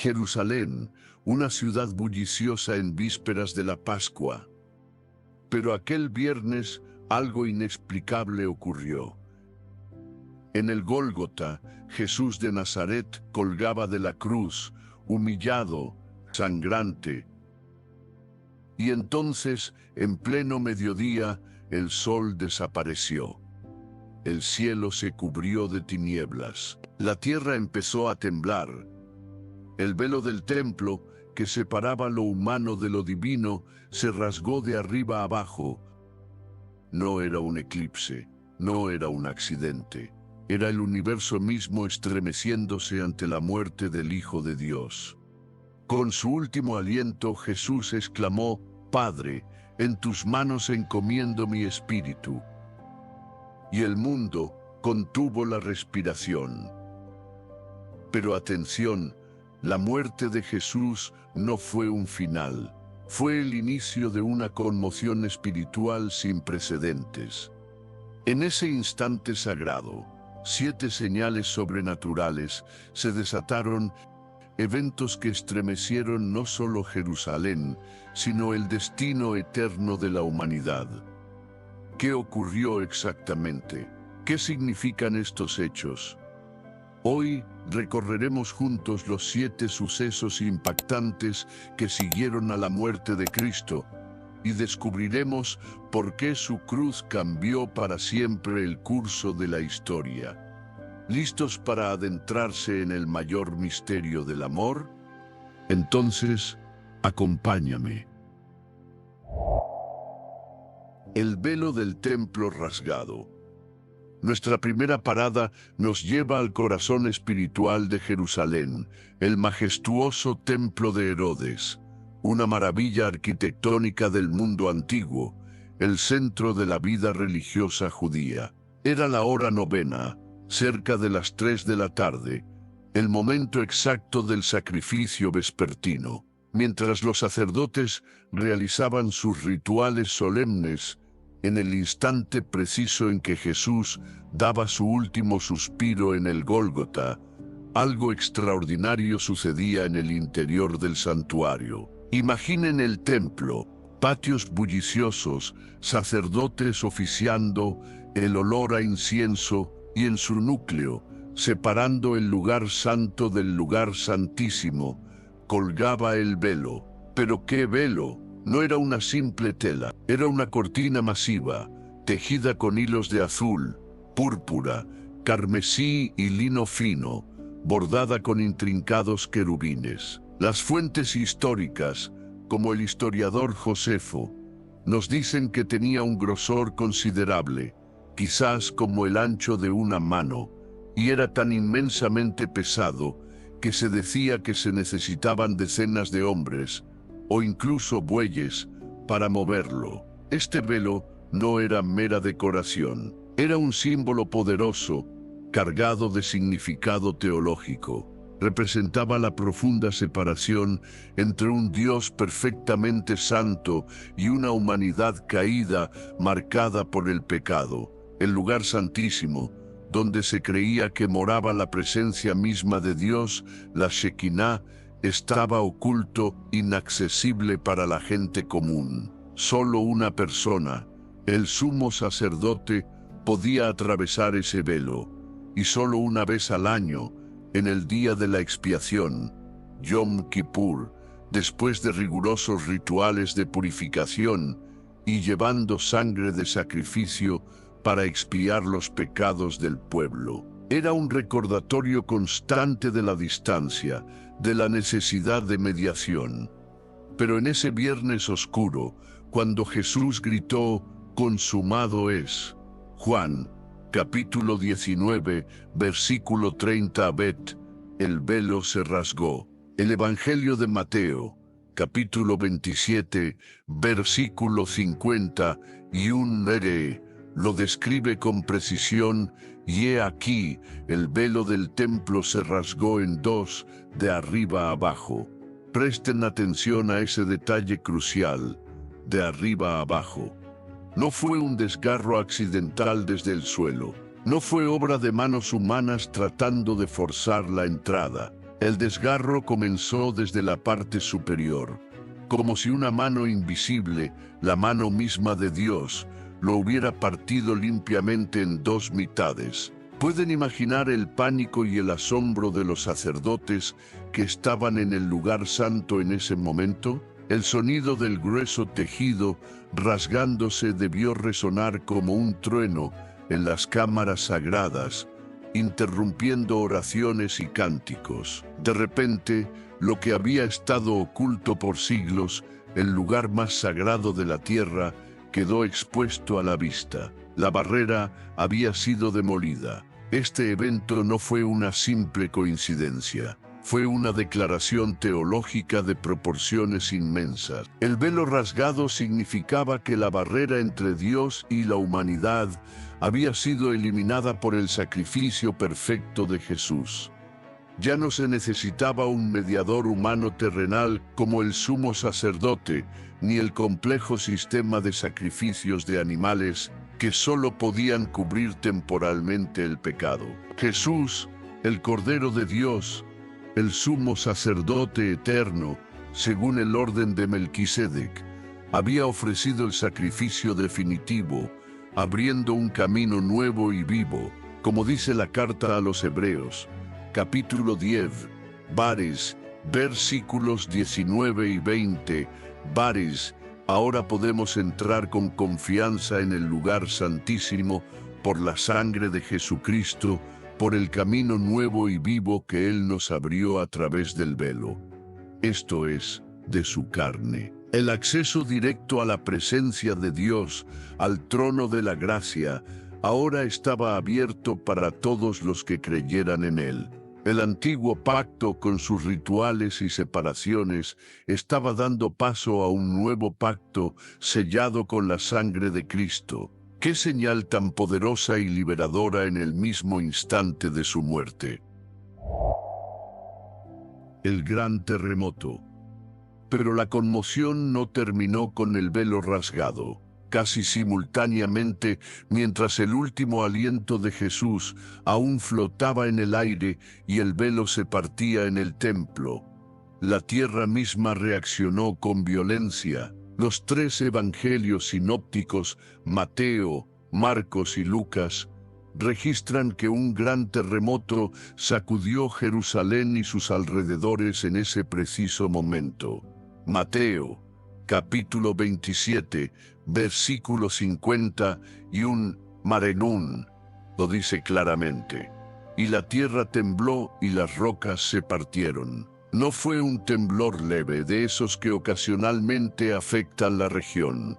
Jerusalén, una ciudad bulliciosa en vísperas de la Pascua. Pero aquel viernes algo inexplicable ocurrió. En el Gólgota, Jesús de Nazaret colgaba de la cruz, humillado, sangrante. Y entonces, en pleno mediodía, el sol desapareció. El cielo se cubrió de tinieblas. La tierra empezó a temblar. El velo del templo, que separaba lo humano de lo divino, se rasgó de arriba abajo. No era un eclipse, no era un accidente. Era el universo mismo estremeciéndose ante la muerte del Hijo de Dios. Con su último aliento, Jesús exclamó: «Padre, en tus manos encomiendo mi espíritu». Y el mundo contuvo la respiración. Pero atención, la muerte de Jesús no fue un final. Fue el inicio de una conmoción espiritual sin precedentes. En ese instante sagrado, 7 señales sobrenaturales se desataron, eventos que estremecieron no solo Jerusalén, sino el destino eterno de la humanidad. ¿Qué ocurrió exactamente? ¿Qué significan estos hechos? Hoy recorreremos juntos los 7 sucesos impactantes que siguieron a la muerte de Cristo y descubriremos por qué su cruz cambió para siempre el curso de la historia. ¿Listos para adentrarse en el mayor misterio del amor? Entonces, acompáñame. El velo del templo rasgado. Nuestra primera parada nos lleva al corazón espiritual de Jerusalén, el majestuoso templo de Herodes, una maravilla arquitectónica del mundo antiguo, el centro de la vida religiosa judía. Era la hora novena, cerca de las 3 de la tarde, el momento exacto del sacrificio vespertino. Mientras los sacerdotes realizaban sus rituales solemnes, en el instante preciso en que Jesús daba su último suspiro en el Gólgota, algo extraordinario sucedía en el interior del santuario. Imaginen el templo, patios bulliciosos, sacerdotes oficiando, el olor a incienso y en su núcleo, separando el lugar santo del lugar santísimo, colgaba el velo. ¿Pero qué velo? No era una simple tela, era una cortina masiva, tejida con hilos de azul, púrpura, carmesí y lino fino, bordada con intrincados querubines. Las fuentes históricas, como el historiador Josefo, nos dicen que tenía un grosor considerable, quizás como el ancho de una mano, y era tan inmensamente pesado que se decía que se necesitaban decenas de hombres, o incluso bueyes, para moverlo. Este velo no era mera decoración, era un símbolo poderoso, cargado de significado teológico. Representaba la profunda separación entre un Dios perfectamente santo y una humanidad caída, marcada por el pecado. El lugar santísimo, donde se creía que moraba la presencia misma de Dios, la Shekinah, estaba oculto, inaccesible para la gente común. Solo una persona, el sumo sacerdote, podía atravesar ese velo, y solo una vez al año, en el día de la expiación, Yom Kippur, después de rigurosos rituales de purificación y llevando sangre de sacrificio para expiar los pecados del pueblo. Era un recordatorio constante de la distancia, de la necesidad de mediación. Pero en ese viernes oscuro, cuando Jesús gritó, «Consumado es», Juan, capítulo 19, versículo 30 bet, el velo se rasgó. El Evangelio de Mateo, capítulo 27, versículo 50, y un ere, lo describe con precisión, y he aquí, el velo del templo se rasgó en 2, de arriba a abajo. Presten atención a ese detalle crucial, de arriba a abajo. No fue un desgarro accidental desde el suelo. No fue obra de manos humanas tratando de forzar la entrada. El desgarro comenzó desde la parte superior, como si una mano invisible, la mano misma de Dios, lo hubiera partido limpiamente en dos mitades. ¿Pueden imaginar el pánico y el asombro de los sacerdotes que estaban en el lugar santo en ese momento? El sonido del grueso tejido rasgándose debió resonar como un trueno en las cámaras sagradas, interrumpiendo oraciones y cánticos. De repente, lo que había estado oculto por siglos, el lugar más sagrado de la tierra, quedó expuesto a la vista. La barrera había sido demolida. Este evento no fue una simple coincidencia. Fue una declaración teológica de proporciones inmensas. El velo rasgado significaba que la barrera entre Dios y la humanidad había sido eliminada por el sacrificio perfecto de Jesús. Ya no se necesitaba un mediador humano terrenal como el sumo sacerdote, ni el complejo sistema de sacrificios de animales que solo podían cubrir temporalmente el pecado. Jesús, el Cordero de Dios, el sumo sacerdote eterno, según el orden de Melquisedec, había ofrecido el sacrificio definitivo, abriendo un camino nuevo y vivo, como dice la carta a los Hebreos, capítulo 10, versículos 19 y 20, ahora podemos entrar con confianza en el lugar santísimo por la sangre de Jesucristo, por el camino nuevo y vivo que Él nos abrió a través del velo, esto es, de su carne. El acceso directo a la presencia de Dios, al trono de la gracia, ahora estaba abierto para todos los que creyeran en Él. El antiguo pacto, con sus rituales y separaciones, estaba dando paso a un nuevo pacto sellado con la sangre de Cristo. ¡Qué señal tan poderosa y liberadora en el mismo instante de su muerte! El gran terremoto. Pero la conmoción no terminó con el velo rasgado. Casi simultáneamente, mientras el último aliento de Jesús aún flotaba en el aire y el velo se partía en el templo, la tierra misma reaccionó con violencia. Los tres evangelios sinópticos, Mateo, Marcos y Lucas, registran que un gran terremoto sacudió Jerusalén y sus alrededores en ese preciso momento. Mateo, capítulo 27, versículo 50, y un marenún lo dice claramente. Y la tierra tembló y las rocas se partieron. No fue un temblor leve de esos que ocasionalmente afectan la región.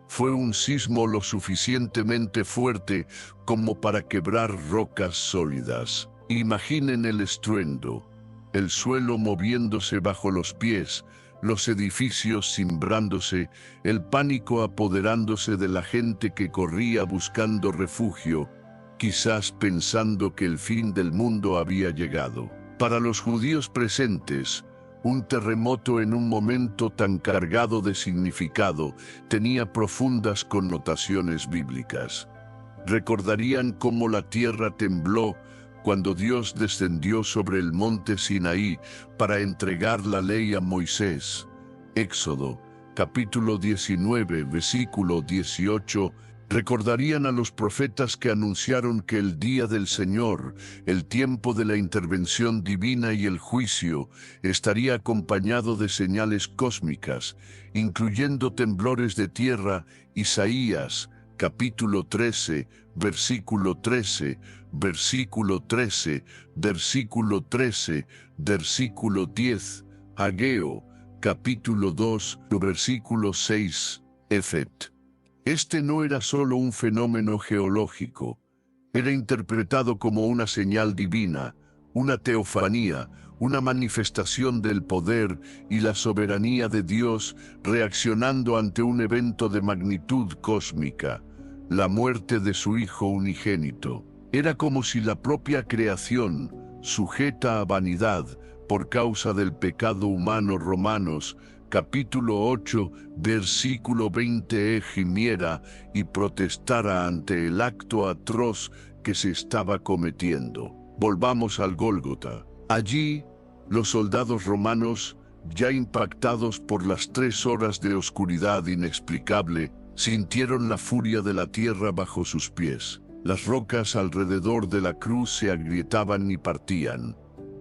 Fue un sismo lo suficientemente fuerte como para quebrar rocas sólidas. Imaginen el estruendo, el suelo moviéndose bajo los pies, los edificios cimbrándose, el pánico apoderándose de la gente que corría buscando refugio, quizás pensando que el fin del mundo había llegado. Para los judíos presentes, un terremoto en un momento tan cargado de significado tenía profundas connotaciones bíblicas. Recordarían cómo la tierra tembló cuando Dios descendió sobre el monte Sinaí para entregar la ley a Moisés. Éxodo, capítulo 19, versículo 18. Recordarían a los profetas que anunciaron que el día del Señor, el tiempo de la intervención divina y el juicio, estaría acompañado de señales cósmicas, incluyendo temblores de tierra. Isaías, capítulo 13, versículo 13, versículo 13, versículo 13, versículo 10, Ageo, capítulo 2, versículo 6, Efet. Este no era solo un fenómeno geológico, era interpretado como una señal divina, una teofanía, una manifestación del poder y la soberanía de Dios reaccionando ante un evento de magnitud cósmica, la muerte de su Hijo unigénito. Era como si la propia creación, sujeta a vanidad por causa del pecado humano. Romanos, capítulo 8, versículo 20, gimiera y protestara ante el acto atroz que se estaba cometiendo. Volvamos al Gólgota. Allí, Los soldados romanos, ya impactados por las 3 horas de oscuridad inexplicable, sintieron la furia de la tierra bajo sus pies. Las rocas alrededor de la cruz se agrietaban y partían.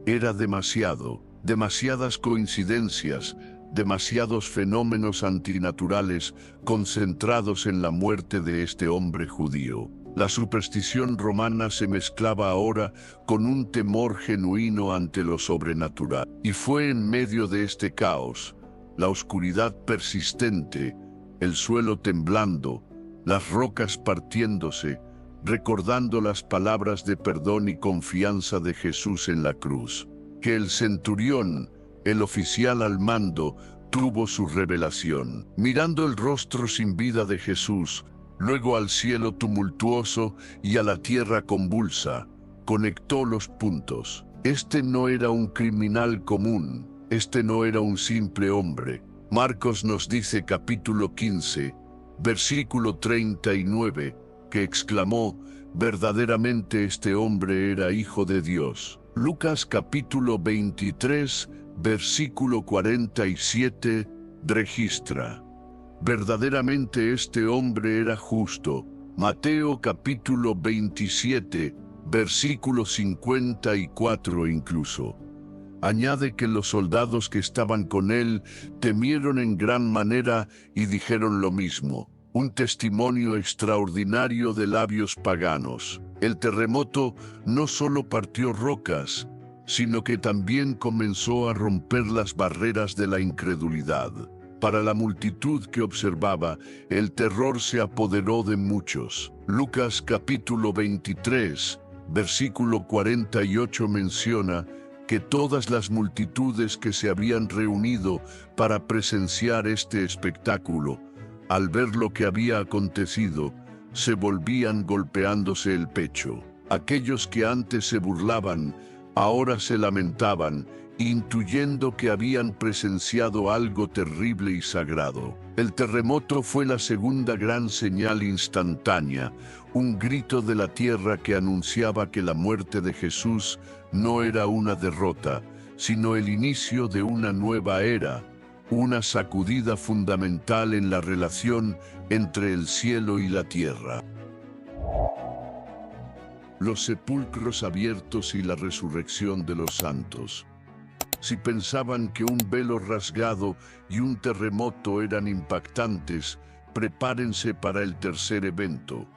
Era demasiado, demasiadas coincidencias, demasiados fenómenos antinaturales concentrados en la muerte de este hombre judío. La superstición romana se mezclaba ahora con un temor genuino ante lo sobrenatural. Y fue en medio de este caos, la oscuridad persistente, el suelo temblando, las rocas partiéndose, recordando las palabras de perdón y confianza de Jesús en la cruz, que el centurión, el oficial al mando, tuvo su revelación. Mirando el rostro sin vida de Jesús, luego al cielo tumultuoso y a la tierra convulsa, conectó los puntos. Este no era un criminal común, este no era un simple hombre. Marcos nos dice capítulo 15, versículo 39, que exclamó, verdaderamente este hombre era hijo de Dios. Lucas capítulo 23, versículo 47, registra, verdaderamente este hombre era justo. Mateo capítulo 27, versículo 54 incluso. Añade que los soldados que estaban con él temieron en gran manera y dijeron lo mismo. Un testimonio extraordinario de labios paganos. El terremoto no solo partió rocas, sino que también comenzó a romper las barreras de la incredulidad. Para la multitud que observaba, el terror se apoderó de muchos. Lucas capítulo 23, versículo 48 menciona que todas las multitudes que se habían reunido para presenciar este espectáculo, al ver lo que había acontecido, se volvían golpeándose el pecho. Aquellos que antes se burlaban, ahora se lamentaban, intuyendo que habían presenciado algo terrible y sagrado. El terremoto fue la segunda gran señal instantánea, un grito de la tierra que anunciaba que la muerte de Jesús no era una derrota, sino el inicio de una nueva era, una sacudida fundamental en la relación entre el cielo y la tierra. Los sepulcros abiertos y la resurrección de los santos. Si pensaban que un velo rasgado y un terremoto eran impactantes, prepárense para el tercer evento,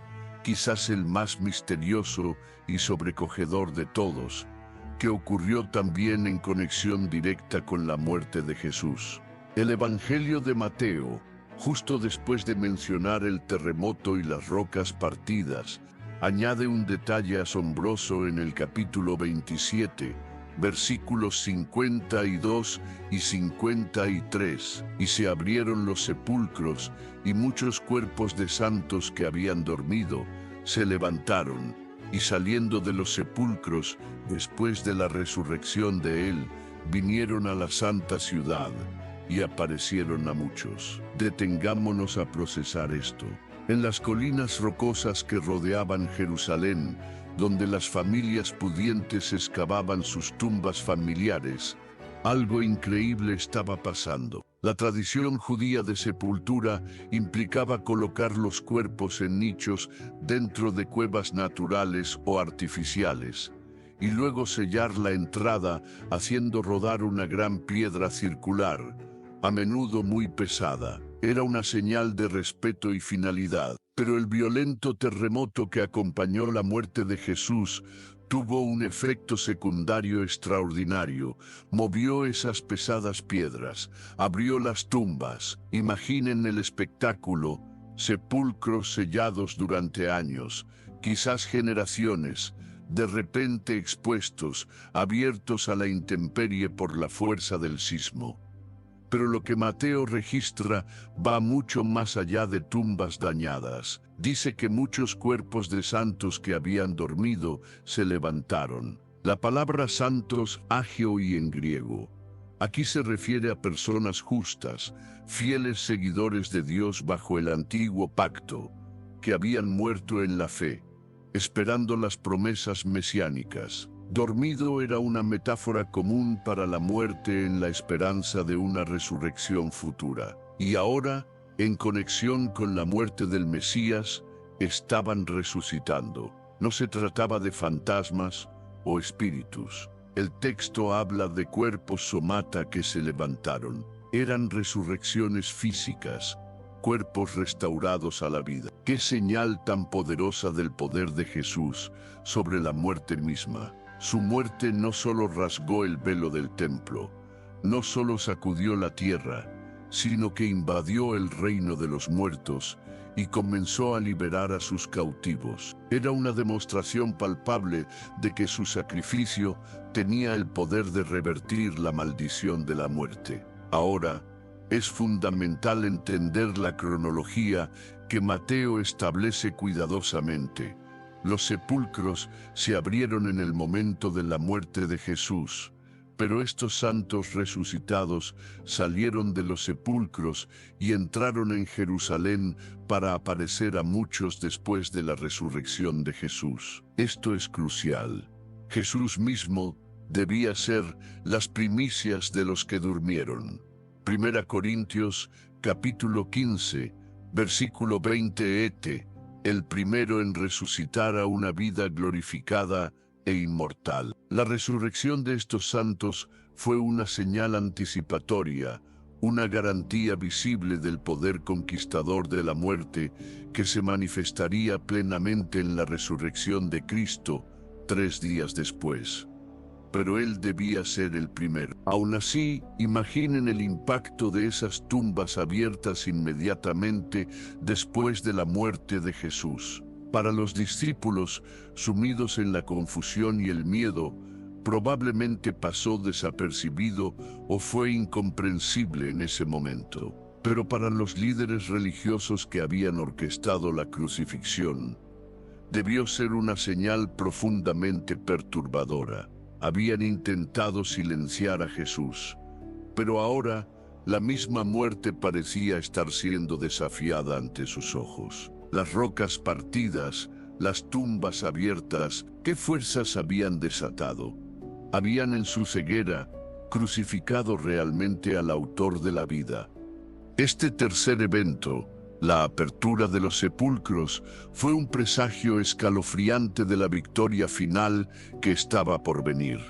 quizás el más misterioso y sobrecogedor de todos, que ocurrió también en conexión directa con la muerte de Jesús. El Evangelio de Mateo, justo después de mencionar el terremoto y las rocas partidas, añade un detalle asombroso en el capítulo 27, versículos 52 y 53, y se abrieron los sepulcros, y muchos cuerpos de santos que habían dormido se levantaron, y saliendo de los sepulcros, después de la resurrección de él, vinieron a la santa ciudad, y aparecieron a muchos. Detengámonos a procesar esto. En las colinas rocosas que rodeaban Jerusalén, donde las familias pudientes excavaban sus tumbas familiares, algo increíble estaba pasando. La tradición judía de sepultura implicaba colocar los cuerpos en nichos dentro de cuevas naturales o artificiales, y luego sellar la entrada haciendo rodar una gran piedra circular, a menudo muy pesada. Era una señal de respeto y finalidad. Pero el violento terremoto que acompañó la muerte de Jesús tuvo un efecto secundario extraordinario. Movió esas pesadas piedras, abrió las tumbas. Imaginen el espectáculo, sepulcros sellados durante años, quizás generaciones, de repente expuestos, abiertos a la intemperie por la fuerza del sismo. Pero lo que Mateo registra va mucho más allá de tumbas dañadas. Dice que muchos cuerpos de santos que habían dormido se levantaron. La palabra santos, agioi en griego, aquí se refiere a personas justas, fieles seguidores de Dios bajo el antiguo pacto, que habían muerto en la fe, esperando las promesas mesiánicas. Dormido era una metáfora común para la muerte en la esperanza de una resurrección futura. Y ahora, en conexión con la muerte del Mesías, estaban resucitando. No se trataba de fantasmas o espíritus. El texto habla de cuerpos somata que se levantaron. Eran resurrecciones físicas, cuerpos restaurados a la vida. ¡Qué señal tan poderosa del poder de Jesús sobre la muerte misma! Su muerte no solo rasgó el velo del templo, no solo sacudió la tierra, sino que invadió el reino de los muertos y comenzó a liberar a sus cautivos. Era una demostración palpable de que su sacrificio tenía el poder de revertir la maldición de la muerte. Ahora, es fundamental entender la cronología que Mateo establece cuidadosamente. Los sepulcros se abrieron en el momento de la muerte de Jesús, pero estos santos resucitados salieron de los sepulcros y entraron en Jerusalén para aparecer a muchos después de la resurrección de Jesús. Esto es crucial. Jesús mismo debía ser las primicias de los que durmieron. 1 Corintios, capítulo 15, versículo 20 et. El primero en resucitar a una vida glorificada e inmortal. La resurrección de estos santos fue una señal anticipatoria, una garantía visible del poder conquistador de la muerte que se manifestaría plenamente en la resurrección de Cristo 3 días después. Pero él debía ser el primero. Aún así, imaginen el impacto de esas tumbas abiertas inmediatamente después de la muerte de Jesús. Para los discípulos, sumidos en la confusión y el miedo, probablemente pasó desapercibido o fue incomprensible en ese momento. Pero para los líderes religiosos que habían orquestado la crucifixión, debió ser una señal profundamente perturbadora. Habían intentado silenciar a Jesús, pero ahora la misma muerte parecía estar siendo desafiada ante sus ojos. Las rocas partidas, las tumbas abiertas, ¿qué fuerzas habían desatado? Habían en su ceguera crucificado realmente al autor de la vida. Este tercer evento, la apertura de los sepulcros, fue un presagio escalofriante de la victoria final que estaba por venir.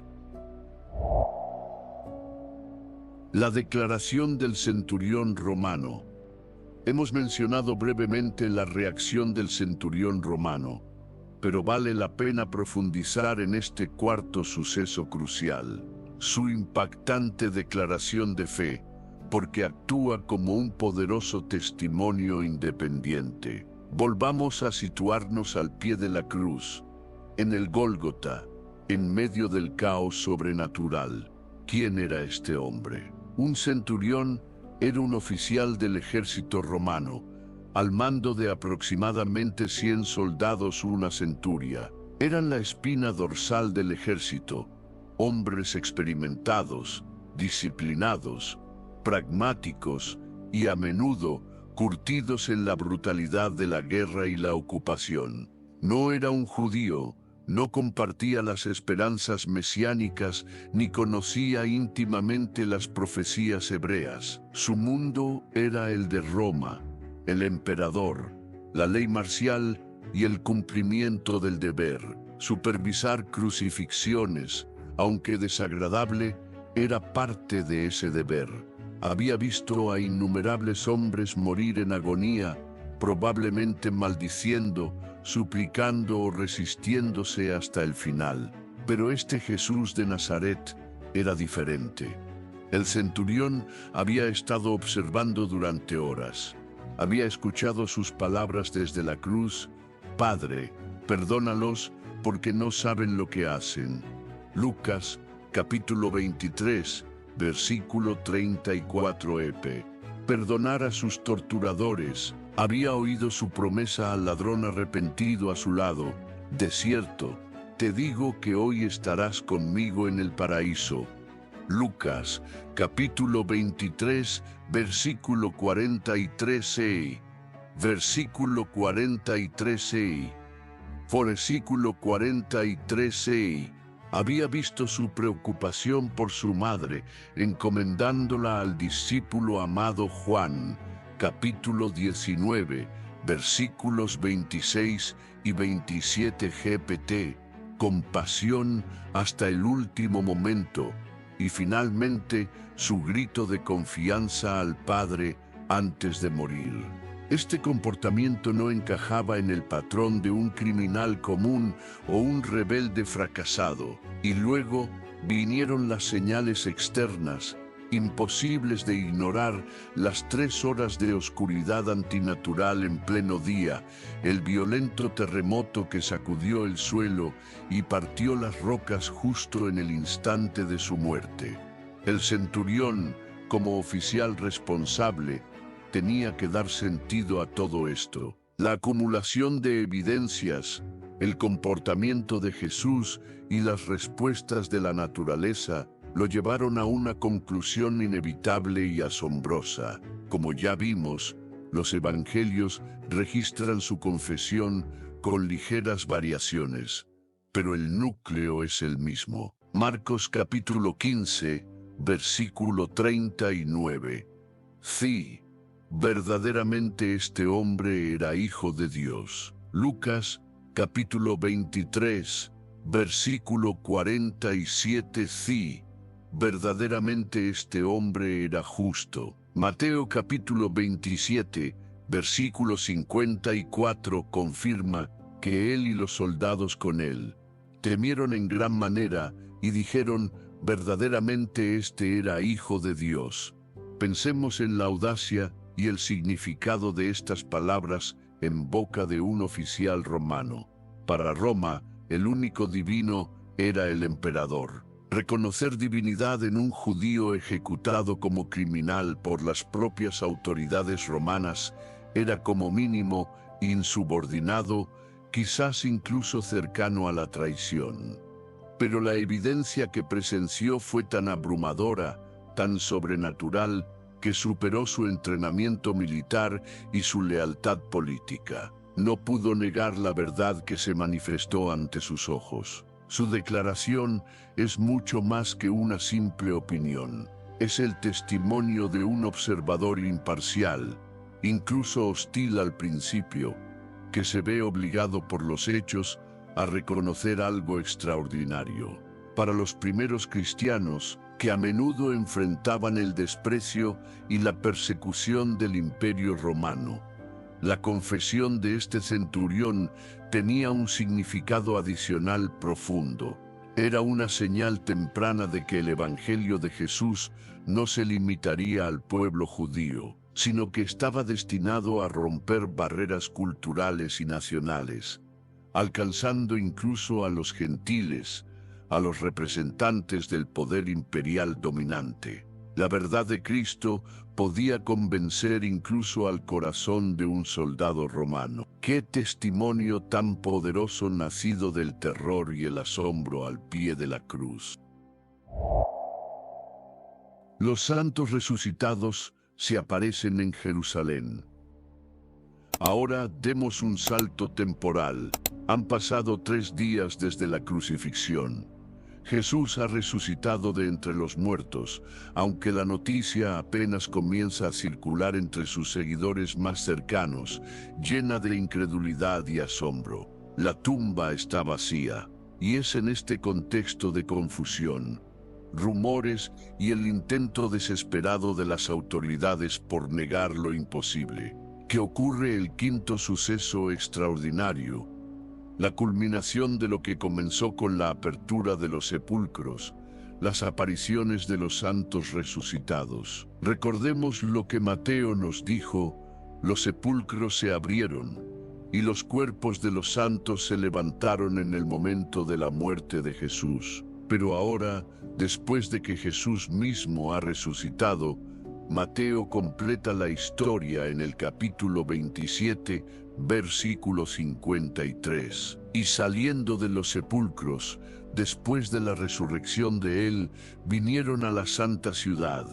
La declaración del centurión romano. Hemos mencionado brevemente la reacción del centurión romano, pero vale la pena profundizar en este cuarto suceso crucial, su impactante declaración de fe, porque actúa como un poderoso testimonio independiente. Volvamos a situarnos al pie de la cruz, en el Gólgota, en medio del caos sobrenatural. ¿Quién era este hombre? Un centurión era un oficial del ejército romano, al mando de aproximadamente 100 soldados una centuria. Eran la espina dorsal del ejército, hombres experimentados, disciplinados, pragmáticos y a menudo curtidos en la brutalidad de la guerra y la ocupación. No era un judío, no compartía las esperanzas mesiánicas ni conocía íntimamente las profecías hebreas. Su mundo era el de Roma, el emperador, la ley marcial y el cumplimiento del deber. Supervisar crucifixiones, aunque desagradable, era parte de ese deber. Había visto a innumerables hombres morir en agonía, probablemente maldiciendo, suplicando o resistiéndose hasta el final. Pero este Jesús de Nazaret era diferente. El centurión había estado observando durante horas. Había escuchado sus palabras desde la cruz: Padre, perdónalos porque no saben lo que hacen. Lucas, capítulo 23, versículo 34 ep. Perdonar a sus torturadores. Había oído su promesa al ladrón arrepentido a su lado: de cierto, te digo que hoy estarás conmigo en el paraíso. Lucas, capítulo 23, versículo 43 versículo 43 versículo 43 Había visto su preocupación por su madre, encomendándola al discípulo amado Juan, capítulo 19, versículos 26 y 27 GPT, compasión hasta el último momento, y finalmente su grito de confianza al Padre antes de morir. Este comportamiento no encajaba en el patrón de un criminal común o un rebelde fracasado, y luego vinieron las señales externas, imposibles de ignorar, las 3 horas de oscuridad antinatural en pleno día, el violento terremoto que sacudió el suelo y partió las rocas justo en el instante de su muerte. El centurión, como oficial responsable, tenía que dar sentido a todo esto. La acumulación de evidencias, el comportamiento de Jesús y las respuestas de la naturaleza lo llevaron a una conclusión inevitable y asombrosa. Como ya vimos, los evangelios registran su confesión con ligeras variaciones, pero el núcleo es el mismo. Marcos capítulo 15, versículo 39. Sí, verdaderamente este hombre era hijo de Dios. Lucas capítulo 23, versículo 47. Sí, verdaderamente este hombre era justo. Mateo capítulo 27, versículo 54 confirma que él y los soldados con él temieron en gran manera y dijeron, verdaderamente este era hijo de Dios. Pensemos en la audacia y el significado de estas palabras en boca de un oficial romano. Para Roma, el único divino era el emperador. Reconocer divinidad en un judío ejecutado como criminal por las propias autoridades romanas era como mínimo insubordinado, quizás incluso cercano a la traición. Pero la evidencia que presenció fue tan abrumadora, tan sobrenatural, que superó su entrenamiento militar y su lealtad política. No pudo negar la verdad que se manifestó ante sus ojos. Su declaración es mucho más que una simple opinión. Es el testimonio de un observador imparcial, incluso hostil al principio, que se ve obligado por los hechos a reconocer algo extraordinario. Para los primeros cristianos, que a menudo enfrentaban el desprecio y la persecución del Imperio Romano, la confesión de este centurión tenía un significado adicional profundo. Era una señal temprana de que el Evangelio de Jesús no se limitaría al pueblo judío, sino que estaba destinado a romper barreras culturales y nacionales, alcanzando incluso a los gentiles, a los representantes del poder imperial dominante. La verdad de Cristo podía convencer incluso al corazón de un soldado romano. ¡Qué testimonio tan poderoso nacido del terror y el asombro al pie de la cruz! Los santos resucitados se aparecen en Jerusalén. Ahora demos un salto temporal. Han pasado 3 días desde la crucifixión. Jesús ha resucitado de entre los muertos, aunque la noticia apenas comienza a circular entre sus seguidores más cercanos, llena de incredulidad y asombro. La tumba está vacía, y es en este contexto de confusión, rumores y el intento desesperado de las autoridades por negar lo imposible, que ocurre el 5.º suceso extraordinario, la culminación de lo que comenzó con la apertura de los sepulcros, las apariciones de los santos resucitados. Recordemos lo que Mateo nos dijo: los sepulcros se abrieron, y los cuerpos de los santos se levantaron en el momento de la muerte de Jesús. Pero ahora, después de que Jesús mismo ha resucitado, Mateo completa la historia en el capítulo 27, versículo 53. Y saliendo de los sepulcros, después de la resurrección de él, vinieron a la santa ciudad,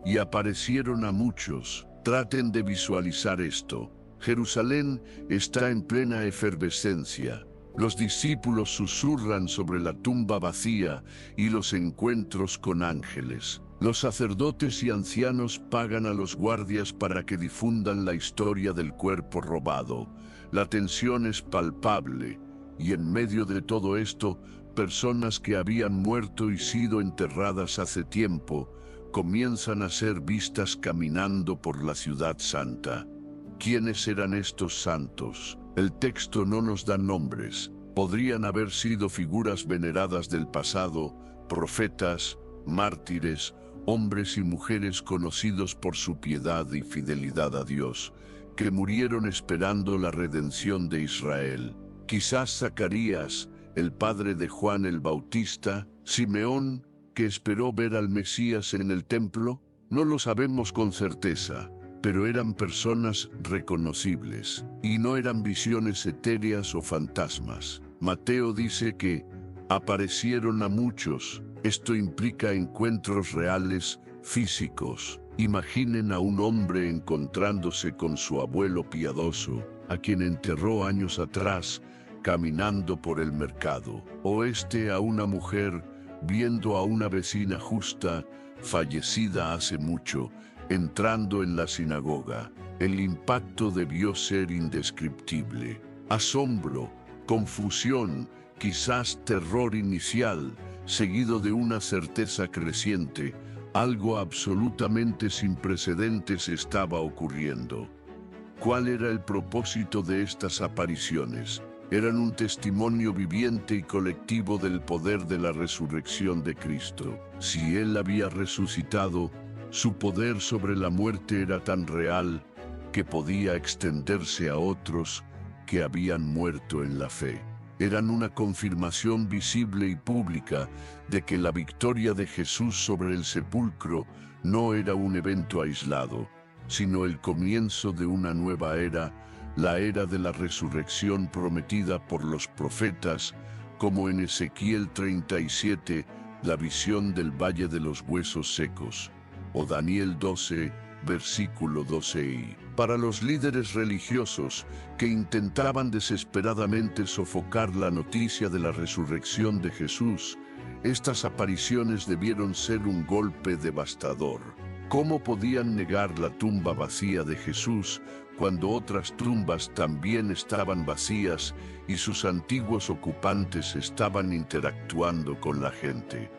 y aparecieron a muchos. Traten de visualizar esto. Jerusalén está en plena efervescencia. Los discípulos susurran sobre la tumba vacía y los encuentros con ángeles. Los sacerdotes y ancianos pagan a los guardias para que difundan la historia del cuerpo robado. La tensión es palpable, y en medio de todo esto, personas que habían muerto y sido enterradas hace tiempo, comienzan a ser vistas caminando por la ciudad santa. ¿Quiénes eran estos santos? El texto no nos da nombres. Podrían haber sido figuras veneradas del pasado, profetas, mártires, hombres y mujeres conocidos por su piedad y fidelidad a Dios, que murieron esperando la redención de Israel. Quizás Zacarías, el padre de Juan el Bautista, Simeón, que esperó ver al Mesías en el templo, no lo sabemos con certeza, pero eran personas reconocibles, y no eran visiones etéreas o fantasmas. Mateo dice que aparecieron a muchos. Esto implica encuentros reales, físicos. Imaginen a un hombre encontrándose con su abuelo piadoso, a quien enterró años atrás, caminando por el mercado. O a una mujer viendo a una vecina justa, fallecida hace mucho, entrando en la sinagoga. El impacto debió ser indescriptible. Asombro, confusión, quizás terror inicial, seguido de una certeza creciente. Algo absolutamente sin precedentes estaba ocurriendo. ¿Cuál era el propósito de estas apariciones? Eran un testimonio viviente y colectivo del poder de la resurrección de Cristo. Si Él había resucitado, su poder sobre la muerte era tan real que podía extenderse a otros que habían muerto en la fe. Eran una confirmación visible y pública de que la victoria de Jesús sobre el sepulcro no era un evento aislado, sino el comienzo de una nueva era, la era de la resurrección prometida por los profetas, como en Ezequiel 37, la visión del Valle de los Huesos Secos, o Daniel 12, versículo 12. Para los líderes religiosos que intentaban desesperadamente sofocar la noticia de la resurrección de Jesús, estas apariciones debieron ser un golpe devastador. ¿Cómo podían negar la tumba vacía de Jesús cuando otras tumbas también estaban vacías y sus antiguos ocupantes estaban interactuando con la gente?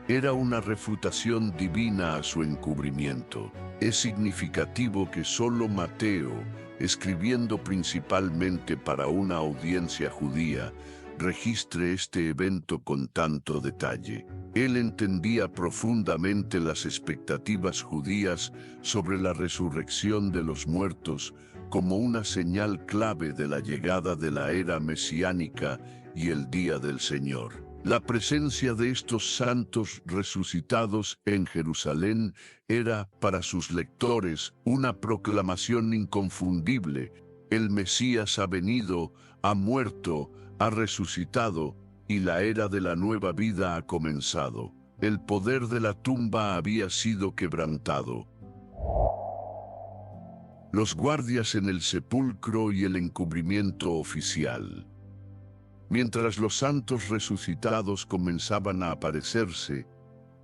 Era una refutación divina a su encubrimiento. Es significativo que solo Mateo, escribiendo principalmente para una audiencia judía, registre este evento con tanto detalle. Él entendía profundamente las expectativas judías sobre la resurrección de los muertos como una señal clave de la llegada de la era mesiánica y el día del Señor. La presencia de estos santos resucitados en Jerusalén era, para sus lectores, una proclamación inconfundible. El Mesías ha venido, ha muerto, ha resucitado, y la era de la nueva vida ha comenzado. El poder de la tumba había sido quebrantado. Los guardias en el sepulcro y el encubrimiento oficial. Mientras los santos resucitados comenzaban a aparecerse,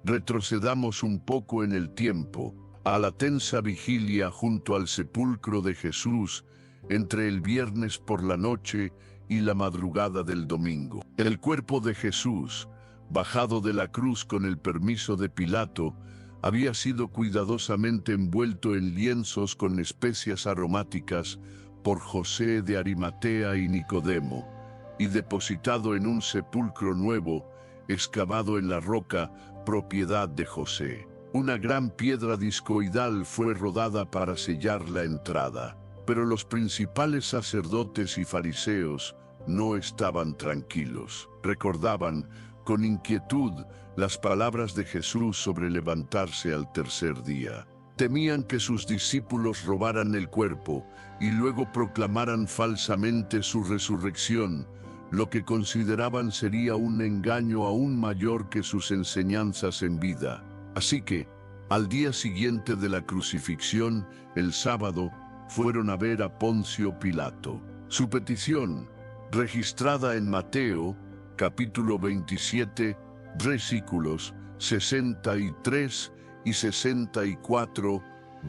retrocedamos un poco en el tiempo, a la tensa vigilia junto al sepulcro de Jesús, entre el viernes por la noche y la madrugada del domingo. El cuerpo de Jesús, bajado de la cruz con el permiso de Pilato, había sido cuidadosamente envuelto en lienzos con especias aromáticas por José de Arimatea y Nicodemo, y depositado en un sepulcro nuevo, excavado en la roca, propiedad de José. Una gran piedra discoidal fue rodada para sellar la entrada, pero los principales sacerdotes y fariseos no estaban tranquilos. Recordaban con inquietud las palabras de Jesús sobre levantarse al tercer día. Temían que sus discípulos robaran el cuerpo y luego proclamaran falsamente su resurrección, lo que consideraban sería un engaño aún mayor que sus enseñanzas en vida. Así que, al día siguiente de la crucifixión, el sábado, fueron a ver a Poncio Pilato. Su petición, registrada en Mateo, capítulo 27, versículos 63 y 64,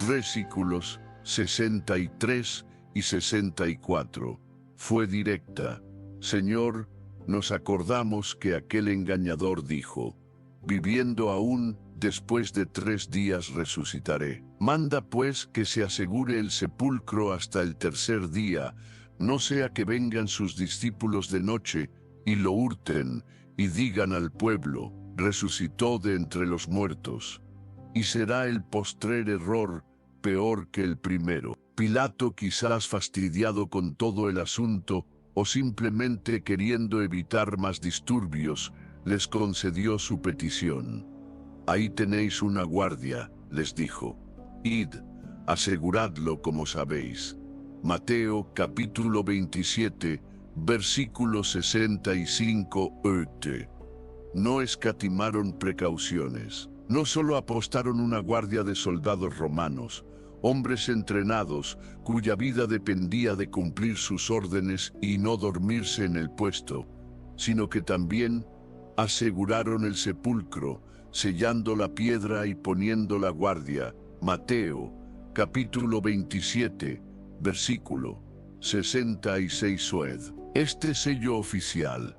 versículos 63 y 64. Fue directa. Señor, nos acordamos que aquel engañador dijo, viviendo aún, después de 3 días resucitaré. Manda pues que se asegure el sepulcro hasta el tercer día, no sea que vengan sus discípulos de noche y lo hurten y digan al pueblo, resucitó de entre los muertos. Y será el postrer error peor que el primero. Pilato, quizás fastidiado con todo el asunto o simplemente queriendo evitar más disturbios, les concedió su petición. Ahí tenéis una guardia, les dijo. Id, aseguradlo como sabéis. Mateo capítulo 27, versículo 65. No escatimaron precauciones. No solo apostaron una guardia de soldados romanos, hombres entrenados cuya vida dependía de cumplir sus órdenes y no dormirse en el puesto, sino que también aseguraron el sepulcro, sellando la piedra y poniendo la guardia. Mateo, capítulo 27, versículo 66. Este sello oficial,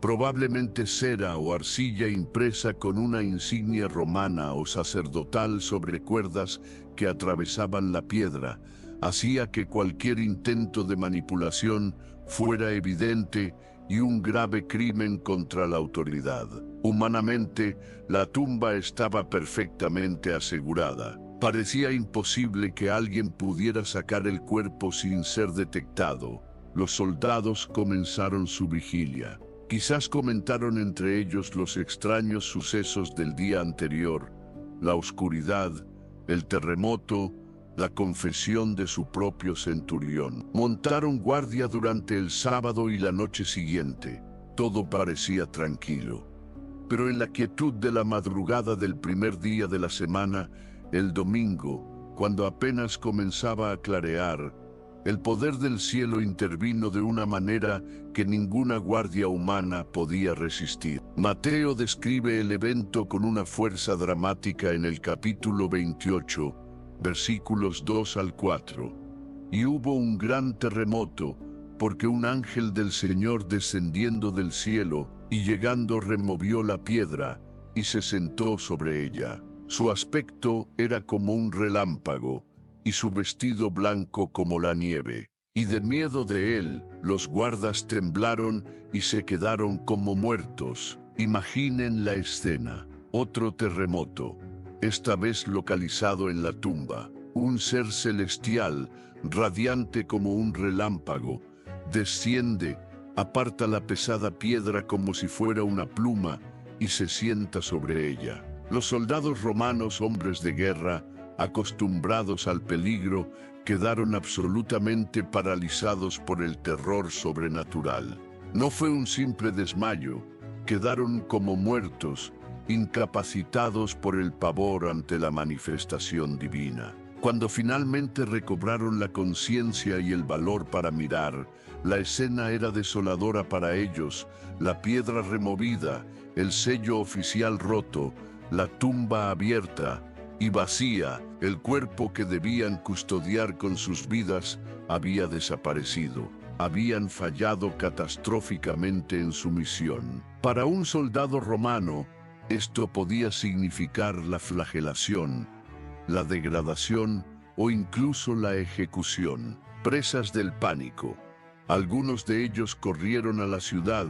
probablemente cera o arcilla impresa con una insignia romana o sacerdotal sobre cuerdas que atravesaban la piedra, hacía que cualquier intento de manipulación fuera evidente y un grave crimen contra la autoridad. Humanamente, la tumba estaba perfectamente asegurada. Parecía imposible que alguien pudiera sacar el cuerpo sin ser detectado. Los soldados comenzaron su vigilia. Quizás comentaron entre ellos los extraños sucesos del día anterior, la oscuridad, el terremoto, la confesión de su propio centurión. Montaron guardia durante el sábado y la noche siguiente. Todo parecía tranquilo. Pero en la quietud de la madrugada del primer día de la semana, el domingo, cuando apenas comenzaba a clarear, el poder del cielo intervino de una manera que ninguna guardia humana podía resistir. Mateo describe el evento con una fuerza dramática en el capítulo 28, versículos 2 al 4. Y hubo un gran terremoto, porque un ángel del Señor descendiendo del cielo y llegando removió la piedra y se sentó sobre ella. Su aspecto era como un relámpago, y su vestido blanco como la nieve. Y de miedo de él, los guardas temblaron y se quedaron como muertos. Imaginen la escena. Otro terremoto, esta vez localizado en la tumba. Un ser celestial, radiante como un relámpago, desciende, aparta la pesada piedra como si fuera una pluma y se sienta sobre ella. Los soldados romanos, hombres de guerra, acostumbrados al peligro, quedaron absolutamente paralizados por el terror sobrenatural. No fue un simple desmayo, quedaron como muertos, incapacitados por el pavor ante la manifestación divina. Cuando finalmente recobraron la conciencia y el valor para mirar, la escena era desoladora para ellos: la piedra removida, el sello oficial roto, la tumba abierta y vacía. El cuerpo que debían custodiar con sus vidas había desaparecido. Habían fallado catastróficamente en su misión. Para un soldado romano, esto podía significar la flagelación, la degradación o incluso la ejecución. Presas del pánico, algunos de ellos corrieron a la ciudad,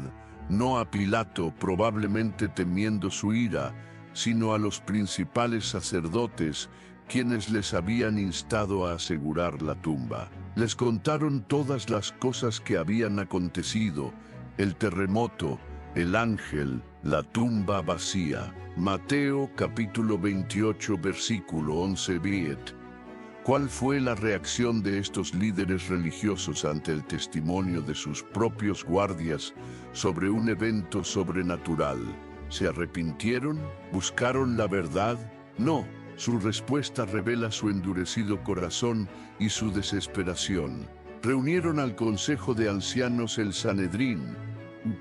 no a Pilato, probablemente temiendo su ira, sino a los principales sacerdotes, quienes les habían instado a asegurar la tumba. Les contaron todas las cosas que habían acontecido: el terremoto, el ángel, la tumba vacía. Mateo capítulo 28 versículo 11. ¿Cuál fue la reacción de estos líderes religiosos ante el testimonio de sus propios guardias sobre un evento sobrenatural? ¿Se arrepintieron? ¿Buscaron la verdad? No. Su respuesta revela su endurecido corazón y su desesperación. Reunieron al consejo de ancianos el Sanedrín.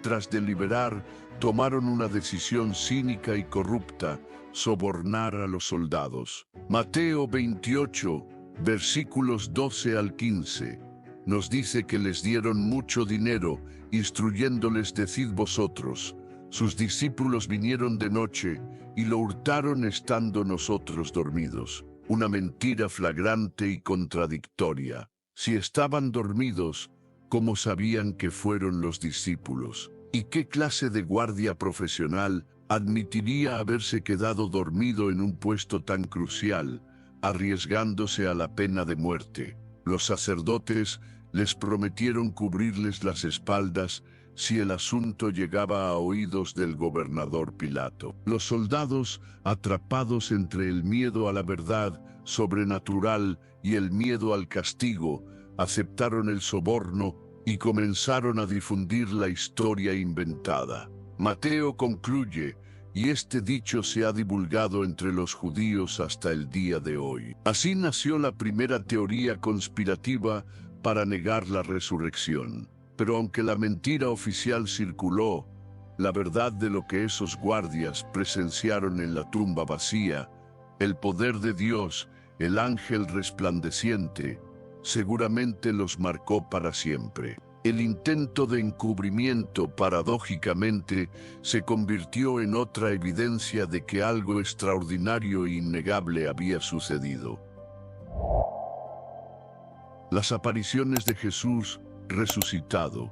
Tras deliberar, tomaron una decisión cínica y corrupta: sobornar a los soldados. Mateo 28, versículos 12 al 15, nos dice que les dieron mucho dinero, instruyéndoles: decid vosotros, sus discípulos vinieron de noche y lo hurtaron estando nosotros dormidos. Una mentira flagrante y contradictoria. Si estaban dormidos, ¿cómo sabían que fueron los discípulos? ¿Y qué clase de guardia profesional admitiría haberse quedado dormido en un puesto tan crucial, arriesgándose a la pena de muerte? Los sacerdotes les prometieron cubrirles las espaldas si el asunto llegaba a oídos del gobernador Pilato. Los soldados, atrapados entre el miedo a la verdad sobrenatural y el miedo al castigo, aceptaron el soborno y comenzaron a difundir la historia inventada. Mateo concluye: y este dicho se ha divulgado entre los judíos hasta el día de hoy. Así nació la primera teoría conspirativa para negar la resurrección. Pero aunque la mentira oficial circuló, la verdad de lo que esos guardias presenciaron en la tumba vacía, el poder de Dios, el ángel resplandeciente, seguramente los marcó para siempre. El intento de encubrimiento, paradójicamente, se convirtió en otra evidencia de que algo extraordinario e innegable había sucedido. Las apariciones de Jesús resucitado,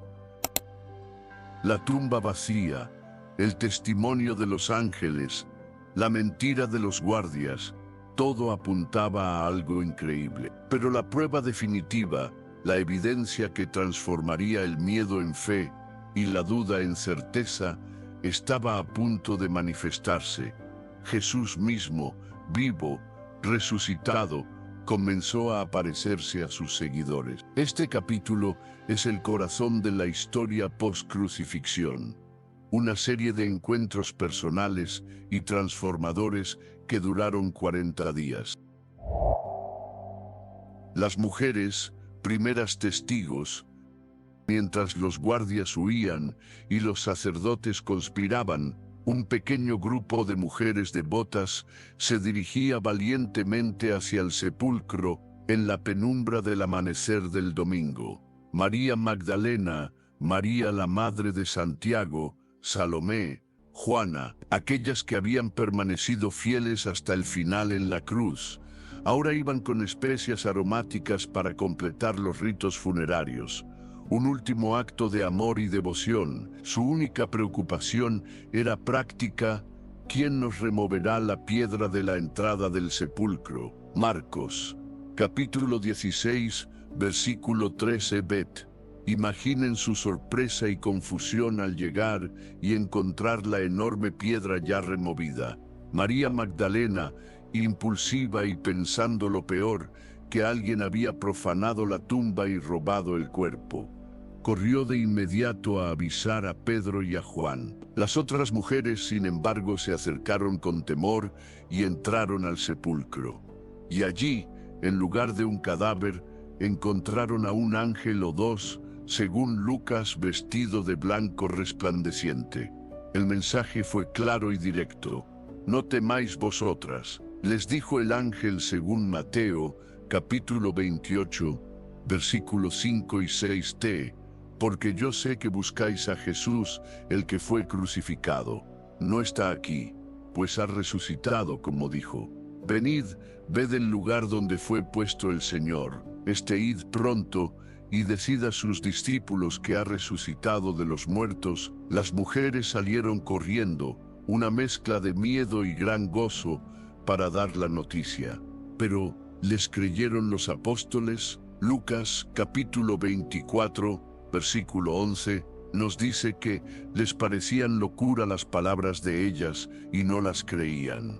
la tumba vacía, el testimonio de los ángeles, la mentira de los guardias, todo apuntaba a algo increíble. Pero la prueba definitiva, la evidencia que transformaría el miedo en fe y la duda en certeza, estaba a punto de manifestarse. Jesús mismo, vivo, resucitado, comenzó a aparecerse a sus seguidores. Este capítulo es el corazón de la historia post-crucifixión, una serie de encuentros personales y transformadores que duraron 40 días. Las mujeres, primeras testigos, mientras los guardias huían y los sacerdotes conspiraban, un pequeño grupo de mujeres devotas se dirigía valientemente hacia el sepulcro en la penumbra del amanecer del domingo. María Magdalena, María la madre de Santiago, Salomé, Juana, aquellas que habían permanecido fieles hasta el final en la cruz, ahora iban con especias aromáticas para completar los ritos funerarios. Un último acto de amor y devoción. Su única preocupación era práctica: ¿quién nos removerá la piedra de la entrada del sepulcro? Marcos, capítulo 16, versículo 13. Imaginen su sorpresa y confusión al llegar y encontrar la enorme piedra ya removida. María Magdalena, impulsiva y pensando lo peor, que alguien había profanado la tumba y robado el cuerpo, corrió de inmediato a avisar a Pedro y a Juan. Las otras mujeres, sin embargo, se acercaron con temor y entraron al sepulcro. Y allí, en lugar de un cadáver, encontraron a un ángel o dos, según Lucas, vestido de blanco resplandeciente. El mensaje fue claro y directo: no temáis vosotras, les dijo el ángel, según Mateo, capítulo 28, versículos 5 y 6. Porque yo sé que buscáis a Jesús, el que fue crucificado. No está aquí, pues ha resucitado, como dijo. Venid, ved el lugar donde fue puesto el Señor. Id pronto y decid a sus discípulos que ha resucitado de los muertos. Las mujeres salieron corriendo, una mezcla de miedo y gran gozo, para dar la noticia. Pero, ¿les creyeron los apóstoles? Lucas, capítulo 24, versículo 11, nos dice que les parecían locura las palabras de ellas y no las creían.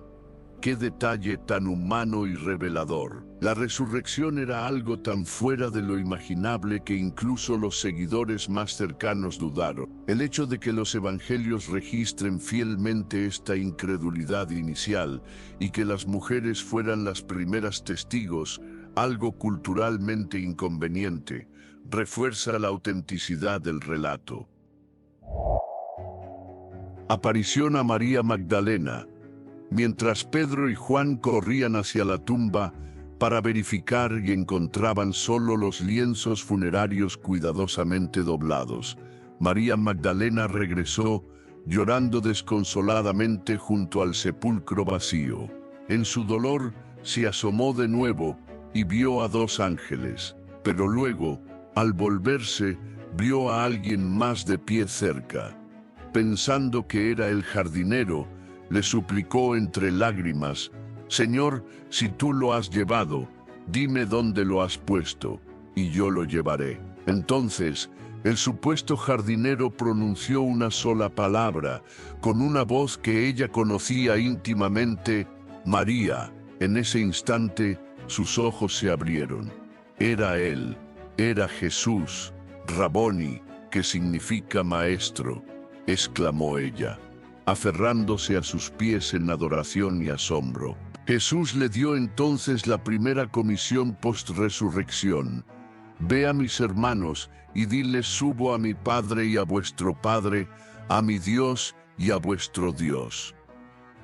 ¡Qué detalle tan humano y revelador! La resurrección era algo tan fuera de lo imaginable que incluso los seguidores más cercanos dudaron. El hecho de que los evangelios registren fielmente esta incredulidad inicial y que las mujeres fueran las primeras testigos, algo culturalmente inconveniente, refuerza la autenticidad del relato. Aparición a María Magdalena. Mientras Pedro y Juan corrían hacia la tumba para verificar y encontraban solo los lienzos funerarios cuidadosamente doblados, María Magdalena regresó llorando desconsoladamente junto al sepulcro vacío. En su dolor se asomó de nuevo y vio a 2 ángeles, pero luego, al volverse, vio a alguien más de pie cerca. Pensando que era el jardinero, le suplicó entre lágrimas: «Señor, si tú lo has llevado, dime dónde lo has puesto, y yo lo llevaré». Entonces, el supuesto jardinero pronunció una sola palabra, con una voz que ella conocía íntimamente: «María». En ese instante, sus ojos se abrieron. Era él, era Jesús, Raboni, que significa maestro, exclamó ella, aferrándose a sus pies en adoración y asombro. Jesús le dio entonces la primera comisión post-resurrección: «Ve a mis hermanos y diles: subo a mi Padre y a vuestro Padre, a mi Dios y a vuestro Dios».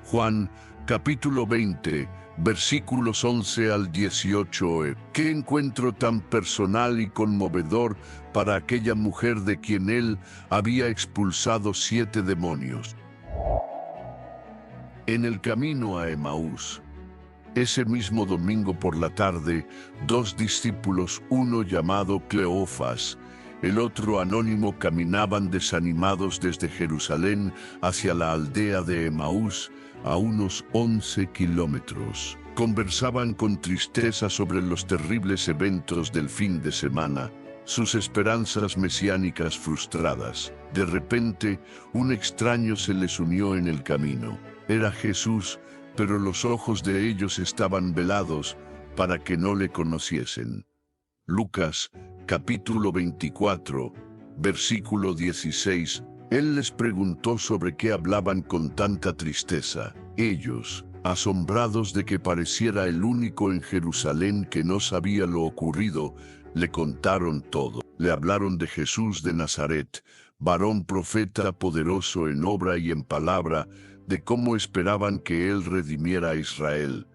Juan, capítulo 20, versículos 11 al 18. Qué encuentro tan personal y conmovedor para aquella mujer de quien él había expulsado 7 demonios. En el camino a Emaús, ese mismo domingo por la tarde, 2 discípulos, uno llamado Cleofas, el otro anónimo, caminaban desanimados desde Jerusalén hacia la aldea de Emaús, a unos 11 kilómetros. Conversaban con tristeza sobre los terribles eventos del fin de semana, sus esperanzas mesiánicas frustradas. De repente, un extraño se les unió en el camino. Era Jesús, pero los ojos de ellos estaban velados para que no le conociesen. Lucas, capítulo 24, versículo 16. Él les preguntó sobre qué hablaban con tanta tristeza. Ellos, asombrados de que pareciera el único en Jerusalén que no sabía lo ocurrido, le contaron todo. Le hablaron de Jesús de Nazaret, varón profeta poderoso en obra y en palabra, de cómo esperaban que él redimiera a Israel,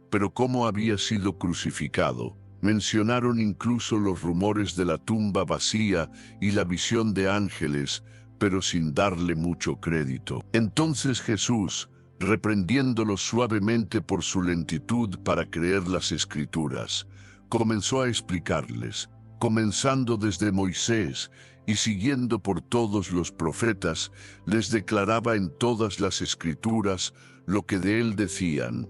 pero cómo había sido crucificado. Mencionaron incluso los rumores de la tumba vacía y la visión de ángeles, pero sin darle mucho crédito. Entonces Jesús, reprendiéndolos suavemente por su lentitud para creer las Escrituras, comenzó a explicarles, comenzando desde Moisés y siguiendo por todos los profetas, les declaraba en todas las Escrituras lo que de él decían.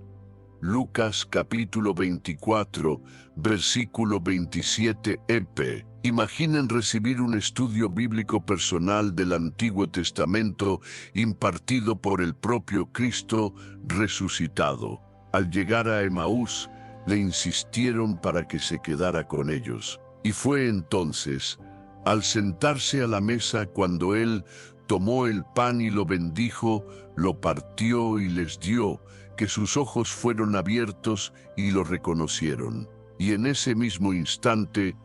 Lucas capítulo 24, versículo 27 EP. Imaginen recibir un estudio bíblico personal del Antiguo Testamento impartido por el propio Cristo resucitado. Al llegar a Emaús, le insistieron para que se quedara con ellos. Y fue entonces, al sentarse a la mesa, cuando él tomó el pan y lo bendijo, lo partió y les dio, que sus ojos fueron abiertos y lo reconocieron. Y en ese mismo instante,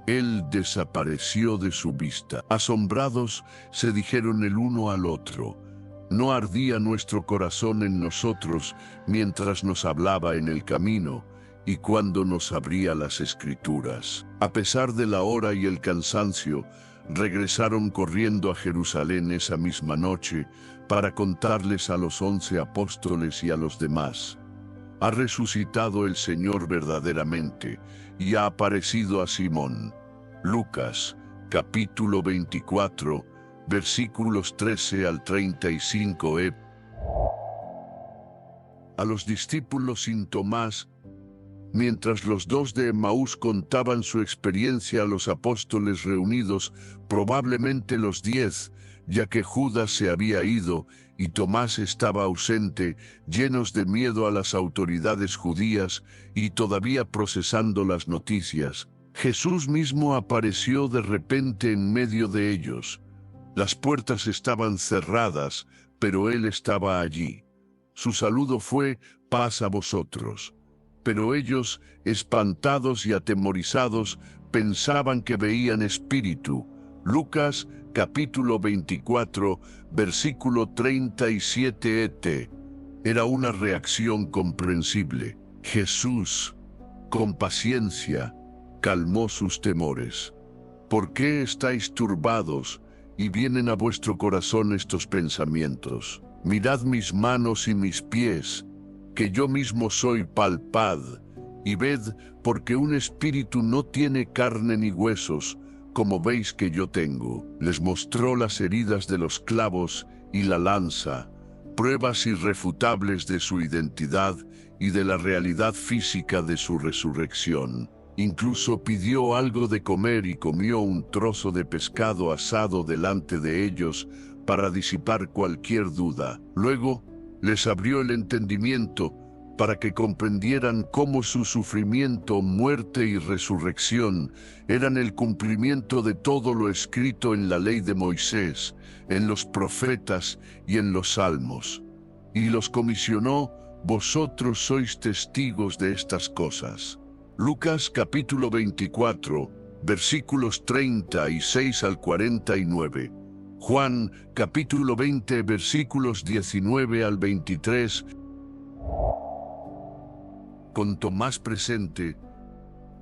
él desapareció de su vista. Asombrados, se dijeron el uno al otro: ¿no ardía nuestro corazón en nosotros mientras nos hablaba en el camino y cuando nos abría las Escrituras? A pesar de la hora y el cansancio, regresaron corriendo a Jerusalén esa misma noche para contarles a los 11 apóstoles y a los demás: ha resucitado el Señor verdaderamente y ha aparecido a Simón. Lucas, capítulo 24, versículos 13 al 35. A los discípulos sin Tomás. Mientras los 2 de Emaús contaban su experiencia a los apóstoles reunidos, probablemente los 10, ya que Judas se había ido y Tomás estaba ausente, llenos de miedo a las autoridades judías y todavía procesando las noticias, Jesús mismo apareció de repente en medio de ellos. Las puertas estaban cerradas, pero él estaba allí. Su saludo fue: «Paz a vosotros». Pero ellos, espantados y atemorizados, pensaban que veían espíritu. Lucas capítulo 24, versículo 37 et. Era una reacción comprensible. Jesús, con paciencia, calmó sus temores. ¿Por qué estáis turbados y vienen a vuestro corazón estos pensamientos? Mirad mis manos y mis pies, que yo mismo soy, palpad, y ved, porque un espíritu no tiene carne ni huesos, como veis que yo tengo. Les mostró las heridas de los clavos y la lanza, pruebas irrefutables de su identidad y de la realidad física de su resurrección. Incluso pidió algo de comer y comió un trozo de pescado asado delante de ellos para disipar cualquier duda. Luego les abrió el entendimiento para que comprendieran cómo su sufrimiento, muerte y resurrección eran el cumplimiento de todo lo escrito en la ley de Moisés, en los profetas y en los salmos. Y los comisionó: vosotros sois testigos de estas cosas. Lucas capítulo 24, versículos 36 al 49. Juan capítulo 20, versículos 19 al 23. Con Tomás presente.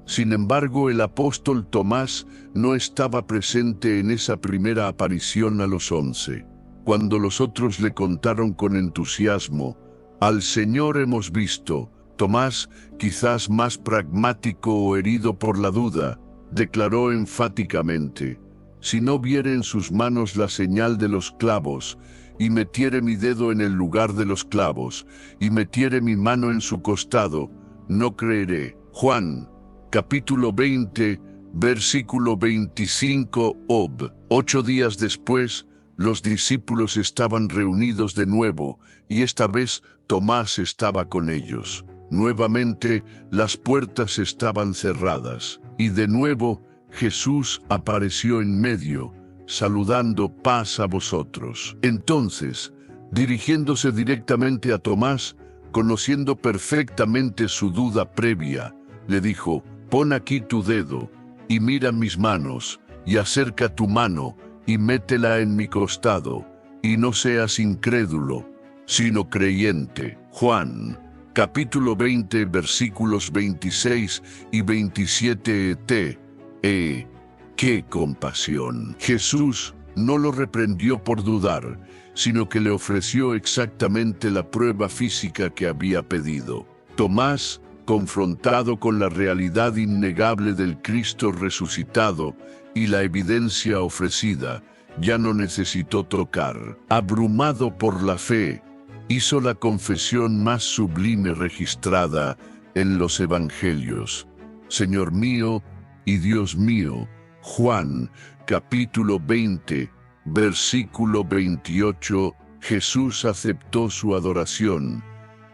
Sin embargo, el apóstol Tomás no estaba presente en esa primera aparición a los 11. Cuando los otros le contaron con entusiasmo: al Señor hemos visto, Tomás, quizás más pragmático o herido por la duda, declaró enfáticamente: si no viere en sus manos la señal de los clavos, y metiere mi dedo en el lugar de los clavos, y metiere mi mano en su costado, no creeré. Juan, capítulo 20, versículo 25 ob. 8 días después, los discípulos estaban reunidos de nuevo, y esta vez Tomás estaba con ellos. Nuevamente, las puertas estaban cerradas, y de nuevo Jesús apareció en medio, saludando: paz a vosotros. Entonces, dirigiéndose directamente a Tomás, conociendo perfectamente su duda previa, le dijo: pon aquí tu dedo, y mira mis manos, y acerca tu mano, y métela en mi costado, y no seas incrédulo, sino creyente. Juan, capítulo 20, versículos 26 y 27 et. ¡Qué compasión! Jesús no lo reprendió por dudar, sino que le ofreció exactamente la prueba física que había pedido. Tomás, confrontado con la realidad innegable del Cristo resucitado y la evidencia ofrecida, ya no necesitó tocar. Abrumado por la fe, hizo la confesión más sublime registrada en los Evangelios: Señor mío y Dios mío. Juan, capítulo 20, versículo 28. Jesús aceptó su adoración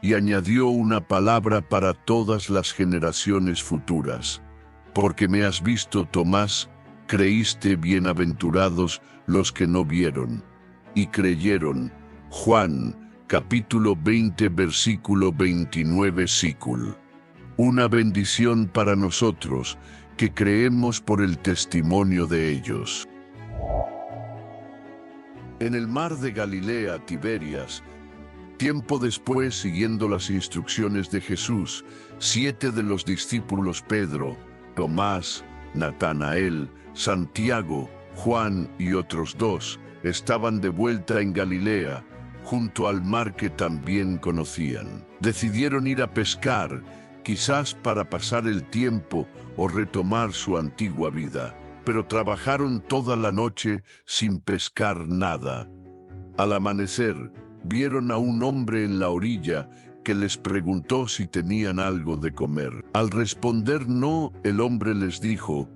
y añadió una palabra para todas las generaciones futuras: porque me has visto, Tomás, creíste. Bienaventurados los que no vieron y creyeron. Juan, capítulo 20, versículo 29. Una bendición para nosotros que creemos por el testimonio de ellos. En el mar de Galilea, Tiberias, tiempo después, siguiendo las instrucciones de Jesús, 7 de los discípulos, Pedro, Tomás, Natanael, Santiago, Juan y otros 2, estaban de vuelta en Galilea, junto al mar que también conocían. Decidieron ir a pescar, quizás para pasar el tiempo o retomar su antigua vida, pero trabajaron toda la noche sin pescar nada. Al amanecer, vieron a un hombre en la orilla que les preguntó si tenían algo de comer. Al responder no, el hombre les dijo: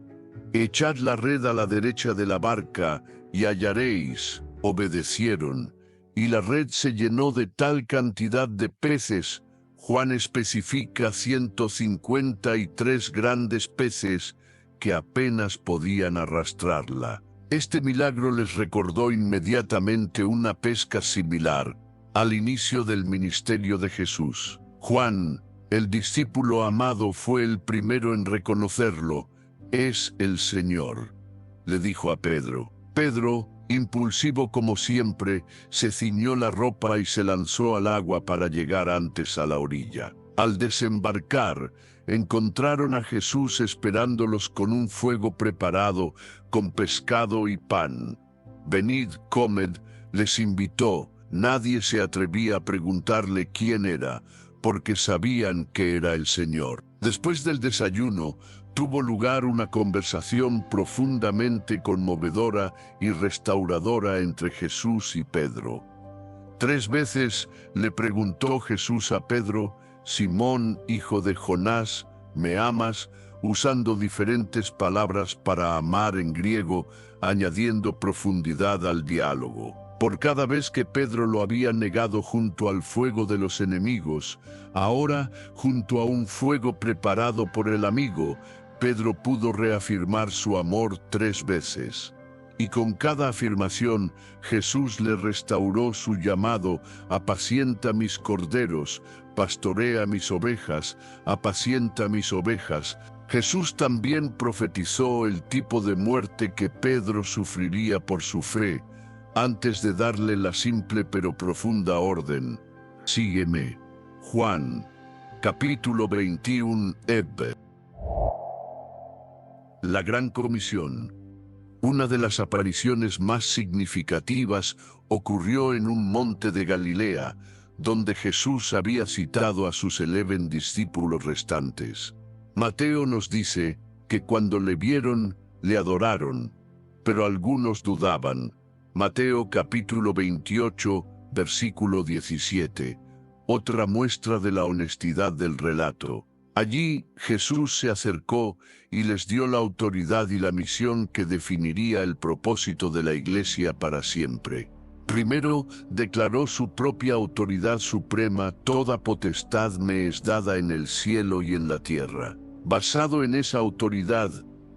echad la red a la derecha de la barca y hallaréis. Obedecieron, y la red se llenó de tal cantidad de peces. Juan especifica 153 grandes peces que apenas podían arrastrarla. Este milagro les recordó inmediatamente una pesca similar al inicio del ministerio de Jesús. Juan El discípulo amado fue el primero en reconocerlo. Es el Señor, le dijo a Pedro. Pedro, impulsivo como siempre, se ciñó la ropa y se lanzó al agua para llegar antes a la orilla. Al desembarcar, encontraron a Jesús esperándolos con un fuego preparado, con pescado y pan. «Venid, comed», les invitó. Nadie se atrevía a preguntarle quién era, porque sabían que era el Señor. Después del desayuno, tuvo lugar una conversación profundamente conmovedora y restauradora entre Jesús y Pedro. 3 veces le preguntó Jesús a Pedro: «Simón, hijo de Jonás, ¿me amas?», usando diferentes palabras para amar en griego, añadiendo profundidad al diálogo. Por cada vez que Pedro lo había negado junto al fuego de los enemigos, ahora, junto a un fuego preparado por el amigo, Pedro pudo reafirmar su amor 3 veces. Y con cada afirmación, Jesús le restauró su llamado: «Apacienta mis corderos, pastorea mis ovejas, apacienta mis ovejas». Jesús también profetizó el tipo de muerte que Pedro sufriría por su fe, antes de darle la simple pero profunda orden: «Sígueme». Juan, capítulo 21, La Gran Comisión. Una de las apariciones más significativas ocurrió en un monte de Galilea, donde Jesús había citado a sus 11 discípulos restantes. Mateo nos dice que cuando le vieron, le adoraron, pero algunos dudaban. Mateo capítulo 28, versículo 17. Otra muestra de la honestidad del relato. Allí Jesús se acercó y les dio la autoridad y la misión que definiría el propósito de la Iglesia para siempre. Primero, declaró su propia autoridad suprema: «Toda potestad me es dada en el cielo y en la tierra». Basado en esa autoridad,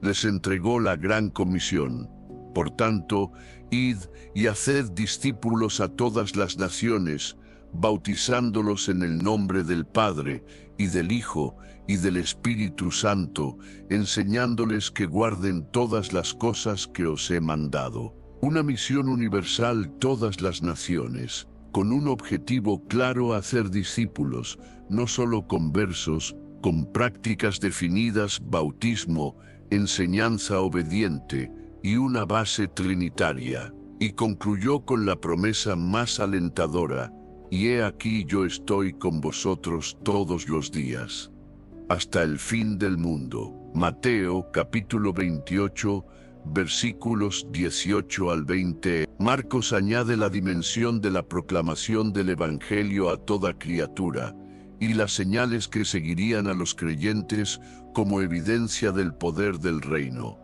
les entregó la gran comisión. Por tanto, id y haced discípulos a todas las naciones, bautizándolos en el nombre del Padre, y del Hijo, y del Espíritu Santo, enseñándoles que guarden todas las cosas que os he mandado. Una misión universal: todas las naciones, con un objetivo claro: hacer discípulos, no solo conversos, con prácticas definidas: bautismo, enseñanza obediente y una base trinitaria. Y concluyó con la promesa más alentadora: «Y he aquí yo estoy con vosotros todos los días, hasta el fin del mundo». Mateo capítulo 28, versículos 18 al 20. Marcos añade la dimensión de la proclamación del Evangelio a toda criatura, y las señales que seguirían a los creyentes como evidencia del poder del reino.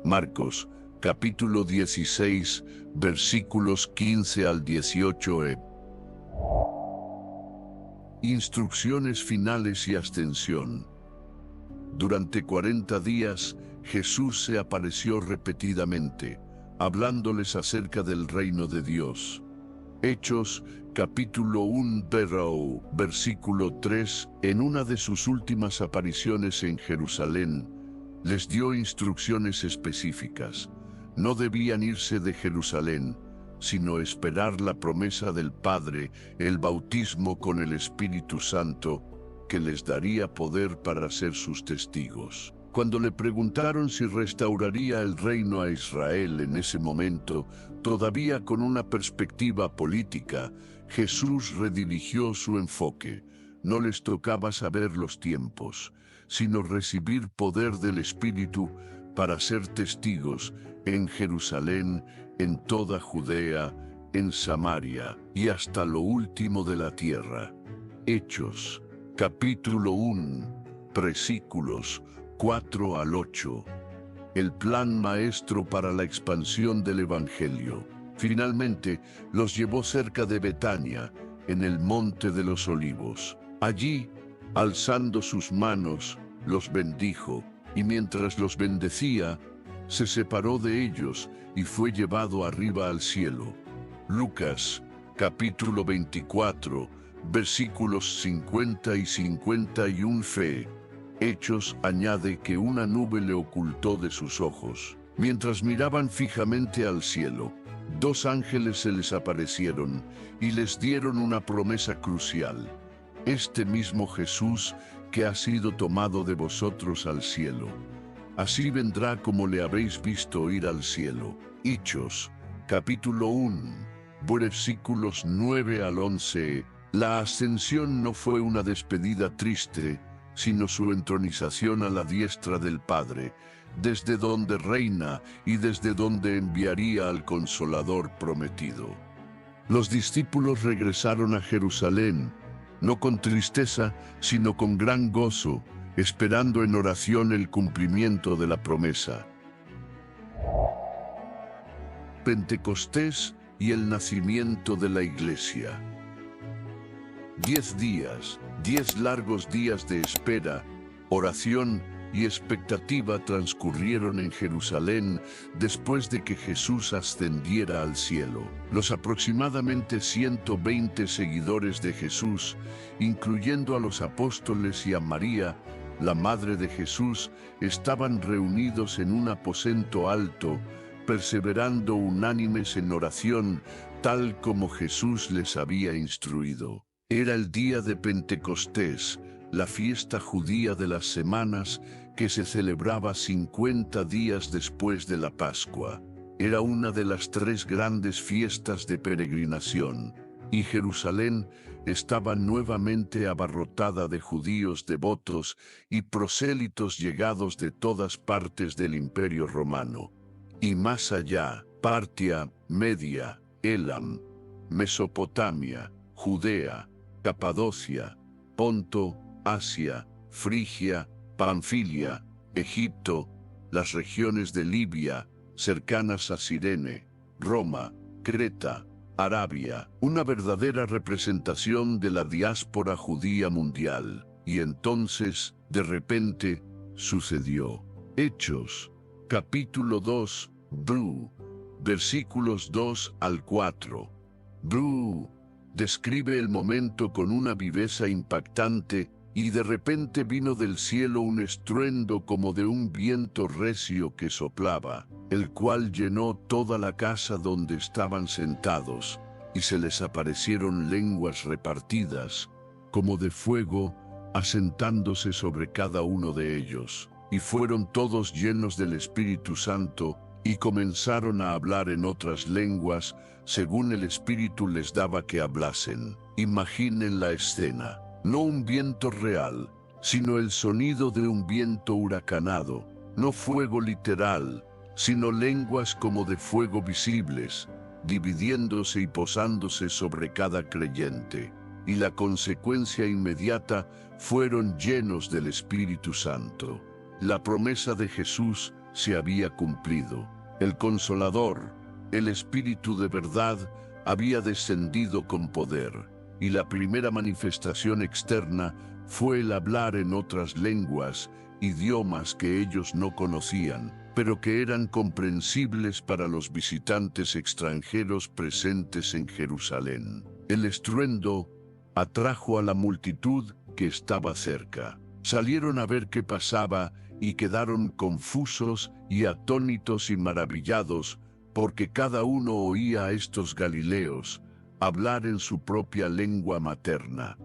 Marcos capítulo 16, versículos 15 al 18. Instrucciones finales y ascensión. Durante 40 días, Jesús se apareció repetidamente, hablándoles acerca del reino de Dios. Hechos, capítulo 1, versículo 3, en una de sus últimas apariciones en Jerusalén, les dio instrucciones específicas. No debían irse de Jerusalén, sino esperar la promesa del Padre, el bautismo con el Espíritu Santo, que les daría poder para ser sus testigos. Cuando le preguntaron si restauraría el reino a Israel en ese momento, todavía con una perspectiva política, Jesús redirigió su enfoque. No les tocaba saber los tiempos, sino recibir poder del Espíritu para ser testigos en Jerusalén, en toda Judea, en Samaria y hasta lo último de la tierra. Hechos, capítulo 1, versículos 4 al 8. El plan maestro para la expansión del Evangelio. Finalmente, los llevó cerca de Betania, en el Monte de los Olivos. Allí, alzando sus manos, los bendijo, y mientras los bendecía, se separó de ellos y fue llevado arriba al cielo. Lucas, capítulo 24, Versículos 50 y 51 Fe. Hechos añade que una nube le ocultó de sus ojos. Mientras miraban fijamente al cielo, dos ángeles se les aparecieron y les dieron una promesa crucial. Este mismo Jesús que ha sido tomado de vosotros al cielo, así vendrá como le habéis visto ir al cielo. Hechos, capítulo 1, versículos 9 al 11. La ascensión no fue una despedida triste, sino su entronización a la diestra del Padre, desde donde reina y desde donde enviaría al Consolador prometido. Los discípulos regresaron a Jerusalén, no con tristeza, sino con gran gozo, esperando en oración el cumplimiento de la promesa. Pentecostés y el nacimiento de la Iglesia. 10 días, 10 largos días de espera, oración y expectativa transcurrieron en Jerusalén después de que Jesús ascendiera al cielo. Los aproximadamente 120 seguidores de Jesús, incluyendo a los apóstoles y a María, la madre de Jesús, estaban reunidos en un aposento alto, perseverando unánimes en oración, tal como Jesús les había instruido. Era el día de Pentecostés, la fiesta judía de las semanas que se celebraba 50 días después de la Pascua. Era una de las 3 grandes fiestas de peregrinación, y Jerusalén estaba nuevamente abarrotada de judíos devotos y prosélitos llegados de todas partes del Imperio Romano. Y más allá, Partia, Media, Elam, Mesopotamia, Judea, Capadocia, Ponto, Asia, Frigia, Panfilia, Egipto, las regiones de Libia, cercanas a Cirene, Roma, Creta, Arabia, una verdadera representación de la diáspora judía mundial. Y entonces, de repente, sucedió. Hechos, capítulo 2, versículos 2 al 4. Describe el momento con una viveza impactante, y de repente vino del cielo un estruendo como de un viento recio que soplaba, el cual llenó toda la casa donde estaban sentados, y se les aparecieron lenguas repartidas, como de fuego, asentándose sobre cada uno de ellos. Y fueron todos llenos del Espíritu Santo, y comenzaron a hablar en otras lenguas, según el Espíritu les daba que hablasen. Imaginen la escena. No un viento real, sino el sonido de un viento huracanado. No fuego literal, sino lenguas como de fuego visibles, dividiéndose y posándose sobre cada creyente. Y la consecuencia inmediata fueron llenos del Espíritu Santo. La promesa de Jesús se había cumplido. El Consolador, el Espíritu de verdad, había descendido con poder, y la primera manifestación externa fue el hablar en otras lenguas, idiomas que ellos no conocían, pero que eran comprensibles para los visitantes extranjeros presentes en Jerusalén. El estruendo atrajo a la multitud que estaba cerca. Salieron a ver qué pasaba y quedaron confusos y atónitos y maravillados, porque cada uno oía a estos galileos hablar en su propia lengua materna.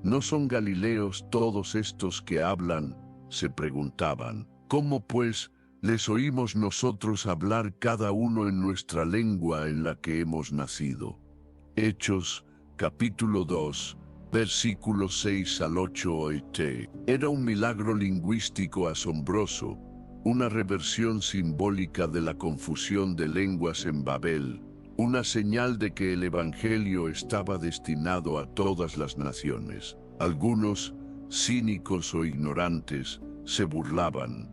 ¿No son galileos todos estos que hablan?, se preguntaban. ¿Cómo pues les oímos nosotros hablar cada uno en nuestra lengua en la que hemos nacido? Hechos, capítulo 2, versículos 6 al 8. Era un milagro lingüístico asombroso, una reversión simbólica de la confusión de lenguas en Babel, una señal de que el Evangelio estaba destinado a todas las naciones. Algunos, cínicos o ignorantes, se burlaban.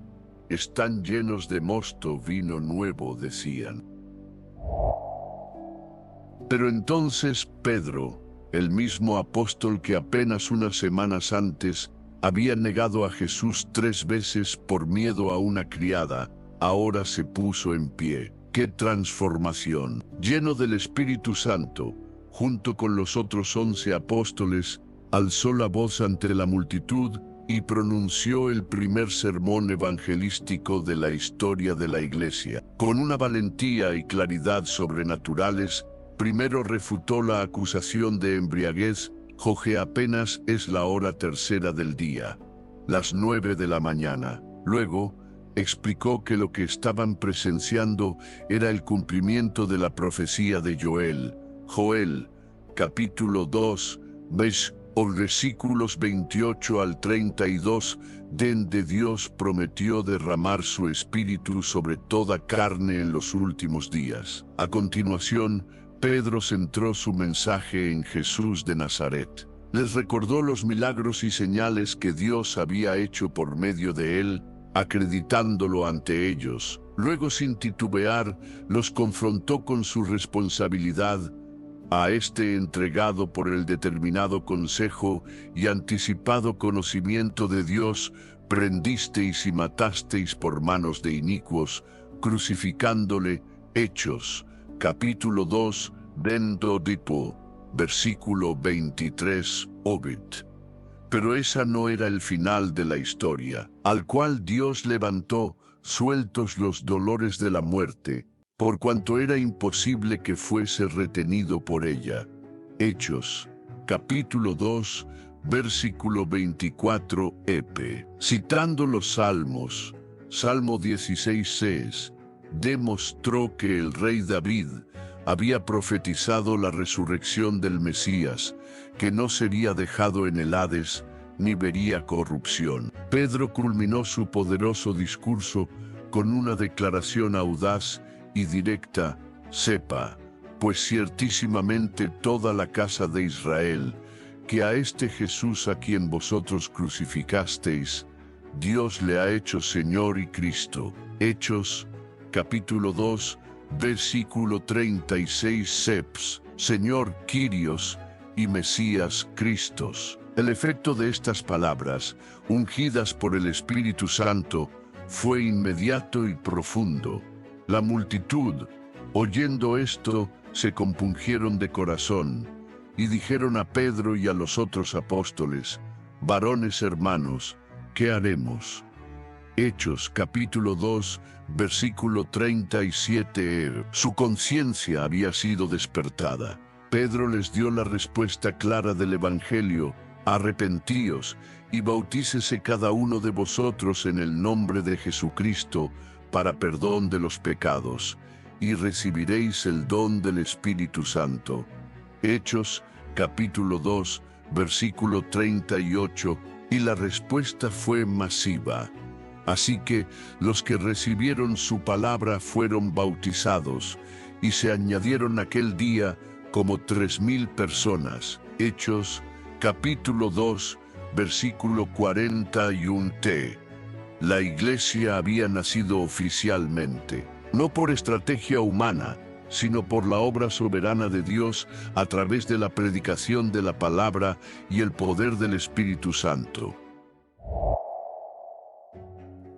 Están llenos de mosto, vino nuevo, decían. Pero entonces Pedro, el mismo apóstol que apenas unas semanas antes había negado a Jesús 3 veces por miedo a una criada, ahora se puso en pie. ¡Qué transformación! Lleno del Espíritu Santo, junto con los otros 11 apóstoles, alzó la voz ante la multitud y pronunció el primer sermón evangelístico de la historia de la Iglesia. Con una valentía y claridad sobrenaturales, primero refutó la acusación de embriaguez, que apenas es la hora tercera del día, las 9 de la mañana. Luego, explicó que lo que estaban presenciando era el cumplimiento de la profecía de Joel, capítulo 2, versículos 28 al 32, donde Dios prometió derramar su espíritu sobre toda carne en los últimos días. A continuación, Pedro centró su mensaje en Jesús de Nazaret. Les recordó los milagros y señales que Dios había hecho por medio de él, acreditándolo ante ellos. Luego, sin titubear, los confrontó con su responsabilidad. A este entregado por el determinado consejo y anticipado conocimiento de Dios, prendisteis y matasteis por manos de inicuos, crucificándole. Hechos, capítulo 2, versículo 23, obit. Pero esa no era el final de la historia, al cual Dios levantó, sueltos los dolores de la muerte, por cuanto era imposible que fuese retenido por ella. Hechos, capítulo 2, versículo 24, Citando los Salmos, Salmo 16:6, demostró que el rey David había profetizado la resurrección del Mesías, que no sería dejado en el Hades, ni vería corrupción. Pedro culminó su poderoso discurso con una declaración audaz y directa: sepa, pues ciertísimamente toda la casa de Israel, que a este Jesús a quien vosotros crucificasteis, Dios le ha hecho Señor y Cristo. Hechos, capítulo 2, versículo 36, Señor Kyrios y Mesías Cristos. El efecto de estas palabras, ungidas por el Espíritu Santo, fue inmediato y profundo. La multitud, oyendo esto, se compungieron de corazón, y dijeron a Pedro y a los otros apóstoles: varones hermanos, ¿qué haremos? Hechos capítulo 2, versículo 37. Su conciencia había sido despertada. Pedro les dio la respuesta clara del Evangelio: arrepentíos y bautícese cada uno de vosotros en el nombre de Jesucristo para perdón de los pecados, y recibiréis el don del Espíritu Santo. Hechos capítulo 2, versículo 38, y la respuesta fue masiva. Así que los que recibieron su palabra fueron bautizados, y se añadieron aquel día como 3,000 personas. Hechos, capítulo 2, versículo 41. La iglesia había nacido oficialmente, no por estrategia humana, sino por la obra soberana de Dios a través de la predicación de la palabra y el poder del Espíritu Santo.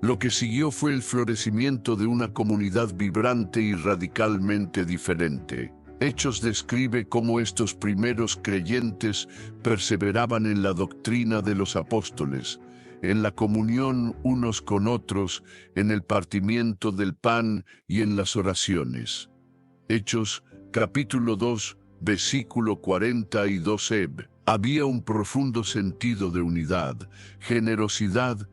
Lo que siguió fue el florecimiento de una comunidad vibrante y radicalmente diferente. Hechos describe cómo estos primeros creyentes perseveraban en la doctrina de los apóstoles, en la comunión unos con otros, en el partimiento del pan y en las oraciones. Hechos, capítulo 2, versículo 42. Había un profundo sentido de unidad, generosidad,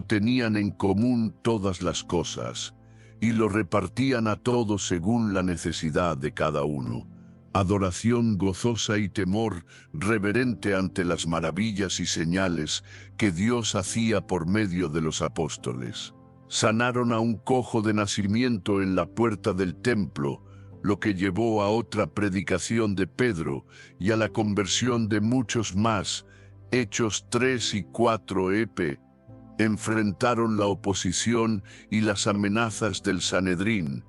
tenían en común todas las cosas, y lo repartían a todos según la necesidad de cada uno. Adoración gozosa y temor reverente ante las maravillas y señales que Dios hacía por medio de los apóstoles. Sanaron a un cojo de nacimiento en la puerta del templo, lo que llevó a otra predicación de Pedro y a la conversión de muchos más. Hechos 3 y 4. Enfrentaron la oposición y las amenazas del Sanedrín,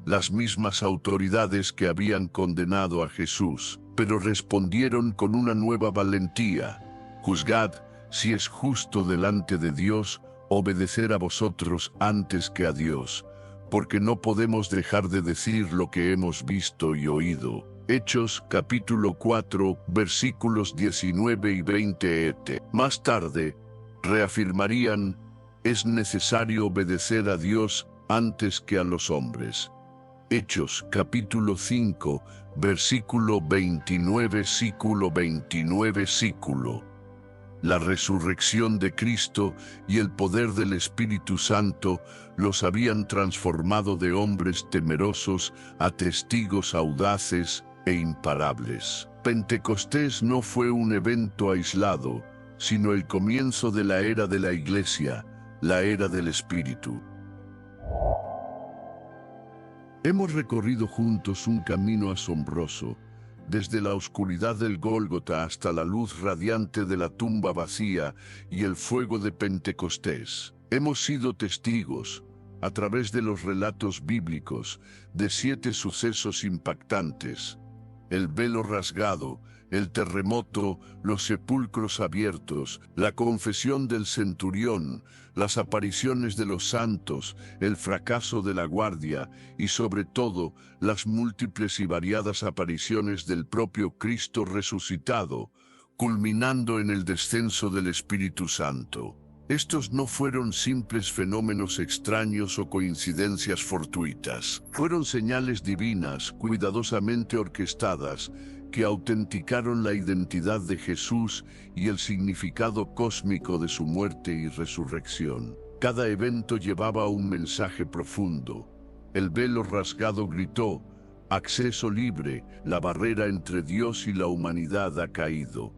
las mismas autoridades que habían condenado a Jesús, pero respondieron con una nueva valentía: juzgad si es justo delante de Dios obedecer a vosotros antes que a Dios, porque no podemos dejar de decir lo que hemos visto y oído. Hechos capítulo 4, versículos 19 y 20 et. Más tarde, reafirmarían, es necesario obedecer a Dios antes que a los hombres. Hechos capítulo 5, versículo 29, sículo 29, sículo. La resurrección de Cristo y el poder del Espíritu Santo los habían transformado de hombres temerosos a testigos audaces e imparables. Pentecostés no fue un evento aislado, sino el comienzo de la era de la Iglesia, la era del Espíritu. Hemos recorrido juntos un camino asombroso, desde la oscuridad del Gólgota hasta la luz radiante de la tumba vacía y el fuego de Pentecostés. Hemos sido testigos, a través de los relatos bíblicos, de 7 sucesos impactantes: el velo rasgado, el terremoto, los sepulcros abiertos, la confesión del centurión, las apariciones de los santos, el fracaso de la guardia y sobre todo las múltiples y variadas apariciones del propio Cristo resucitado, culminando en el descenso del Espíritu Santo. Estos no fueron simples fenómenos extraños o coincidencias fortuitas. Fueron señales divinas, cuidadosamente orquestadas, que autenticaron la identidad de Jesús y el significado cósmico de su muerte y resurrección. Cada evento llevaba un mensaje profundo. El velo rasgado gritó: acceso libre, la barrera entre Dios y la humanidad ha caído.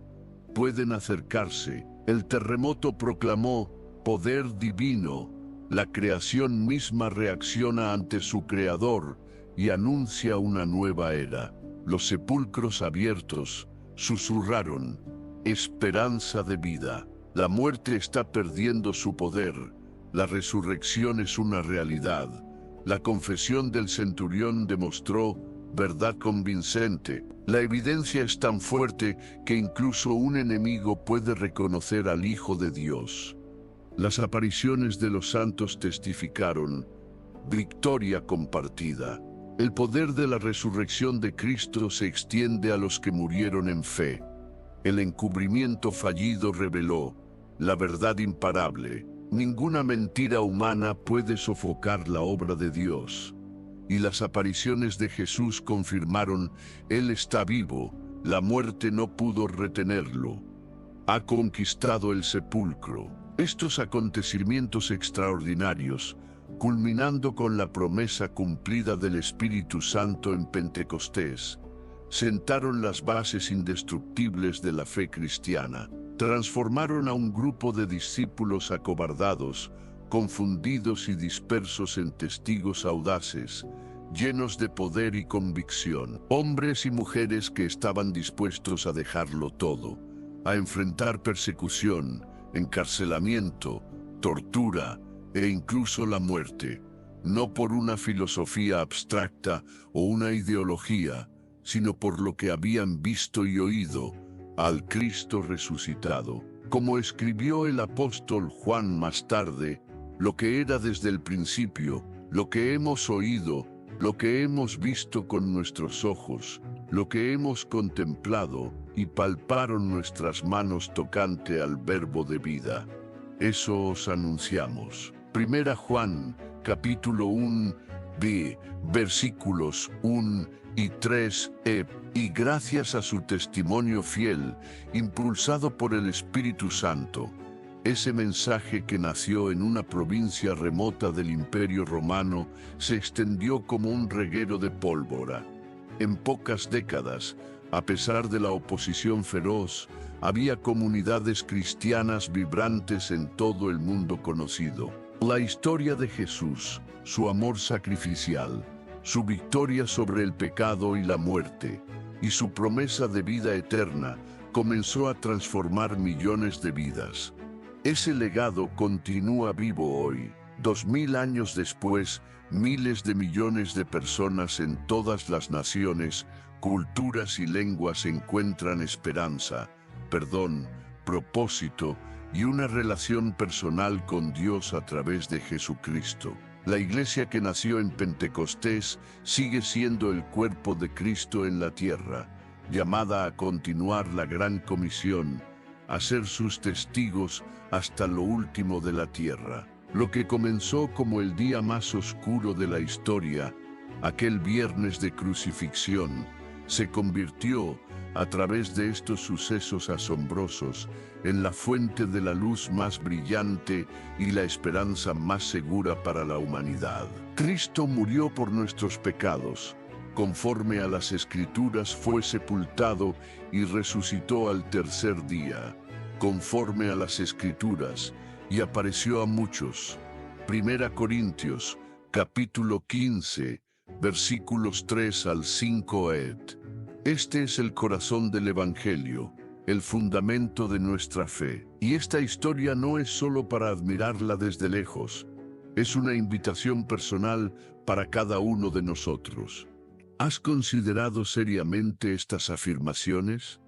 Pueden acercarse. El terremoto proclamó: poder divino. La creación misma reacciona ante su creador y anuncia una nueva era. Los sepulcros abiertos susurraron: esperanza de vida. La muerte está perdiendo su poder. La resurrección es una realidad. La confesión del centurión demostró verdad convincente. La evidencia es tan fuerte que incluso un enemigo puede reconocer al Hijo de Dios. Las apariciones de los santos testificaron victoria compartida. El poder de la resurrección de Cristo se extiende a los que murieron en fe. El encubrimiento fallido reveló la verdad imparable. Ninguna mentira humana puede sofocar la obra de Dios. Y las apariciones de Jesús confirmaron: Él está vivo, la muerte no pudo retenerlo. Ha conquistado el sepulcro. Estos acontecimientos extraordinarios, culminando con la promesa cumplida del Espíritu Santo en Pentecostés, sentaron las bases indestructibles de la fe cristiana. Transformaron a un grupo de discípulos acobardados, confundidos y dispersos en testigos audaces, llenos de poder y convicción. Hombres y mujeres que estaban dispuestos a dejarlo todo, a enfrentar persecución, encarcelamiento, tortura e incluso la muerte, no por una filosofía abstracta o una ideología, sino por lo que habían visto y oído, al Cristo resucitado. Como escribió el apóstol Juan más tarde, lo que era desde el principio, lo que hemos oído, lo que hemos visto con nuestros ojos, lo que hemos contemplado y palparon nuestras manos tocante al verbo de vida. Eso os anunciamos. Primera Juan, capítulo 1, b, versículos 1 y 3, y gracias a su testimonio fiel, impulsado por el Espíritu Santo, ese mensaje que nació en una provincia remota del Imperio Romano se extendió como un reguero de pólvora. En pocas décadas, a pesar de la oposición feroz, había comunidades cristianas vibrantes en todo el mundo conocido. La historia de Jesús, su amor sacrificial, su victoria sobre el pecado y la muerte, y su promesa de vida eterna, comenzó a transformar millones de vidas. Ese legado continúa vivo hoy. 2000 años después, miles de millones de personas en todas las naciones, culturas y lenguas encuentran esperanza, perdón, propósito y una relación personal con Dios a través de Jesucristo. La iglesia que nació en Pentecostés sigue siendo el cuerpo de Cristo en la tierra, llamada a continuar la gran comisión, a ser sus testigos hasta lo último de la tierra. Lo que comenzó como el día más oscuro de la historia, aquel viernes de crucifixión, se convirtió, a través de estos sucesos asombrosos, en la fuente de la luz más brillante y la esperanza más segura para la humanidad. Cristo murió por nuestros pecados. Conforme a las Escrituras fue sepultado y resucitó al tercer día, conforme a las Escrituras, y apareció a muchos. 1 Corintios, capítulo 15, versículos 3 al 5 et. Este es el corazón del Evangelio, el fundamento de nuestra fe. Y esta historia no es solo para admirarla desde lejos, es una invitación personal para cada uno de nosotros. ¿Has considerado seriamente estas afirmaciones?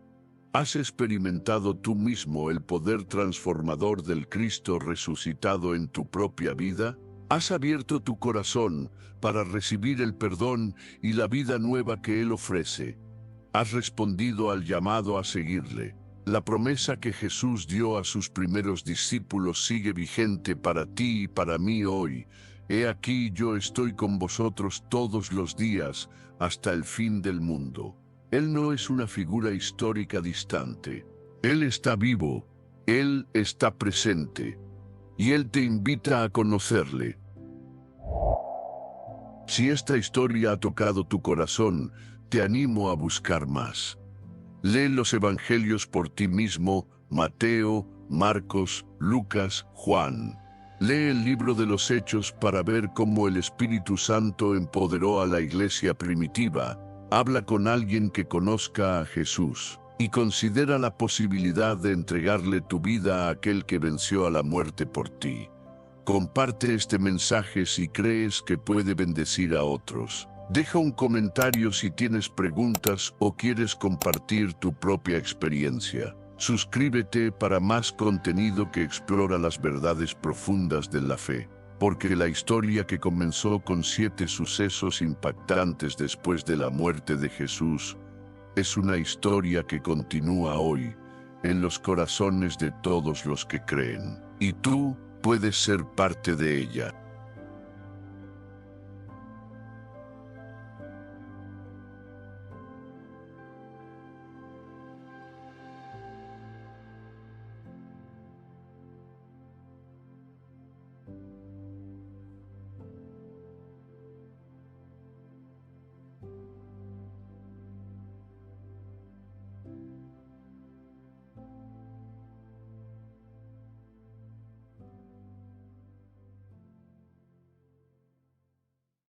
¿Has experimentado tú mismo el poder transformador del Cristo resucitado en tu propia vida? ¿Has abierto tu corazón para recibir el perdón y la vida nueva que Él ofrece? ¿Has respondido al llamado a seguirle? La promesa que Jesús dio a sus primeros discípulos sigue vigente para ti y para mí hoy. He aquí yo estoy con vosotros todos los días hasta el fin del mundo. Él no es una figura histórica distante. Él está vivo, Él está presente, y Él te invita a conocerle. Si esta historia ha tocado tu corazón, te animo a buscar más. Lee los evangelios por ti mismo, Mateo, Marcos, Lucas, Juan. Lee el libro de los Hechos para ver cómo el Espíritu Santo empoderó a la iglesia primitiva. Habla con alguien que conozca a Jesús y considera la posibilidad de entregarle tu vida a aquel que venció a la muerte por ti. Comparte este mensaje si crees que puede bendecir a otros. Deja un comentario si tienes preguntas o quieres compartir tu propia experiencia. Suscríbete para más contenido que explora las verdades profundas de la fe, porque la historia que comenzó con 7 sucesos impactantes después de la muerte de Jesús es una historia que continúa hoy en los corazones de todos los que creen. Y tú puedes ser parte de ella.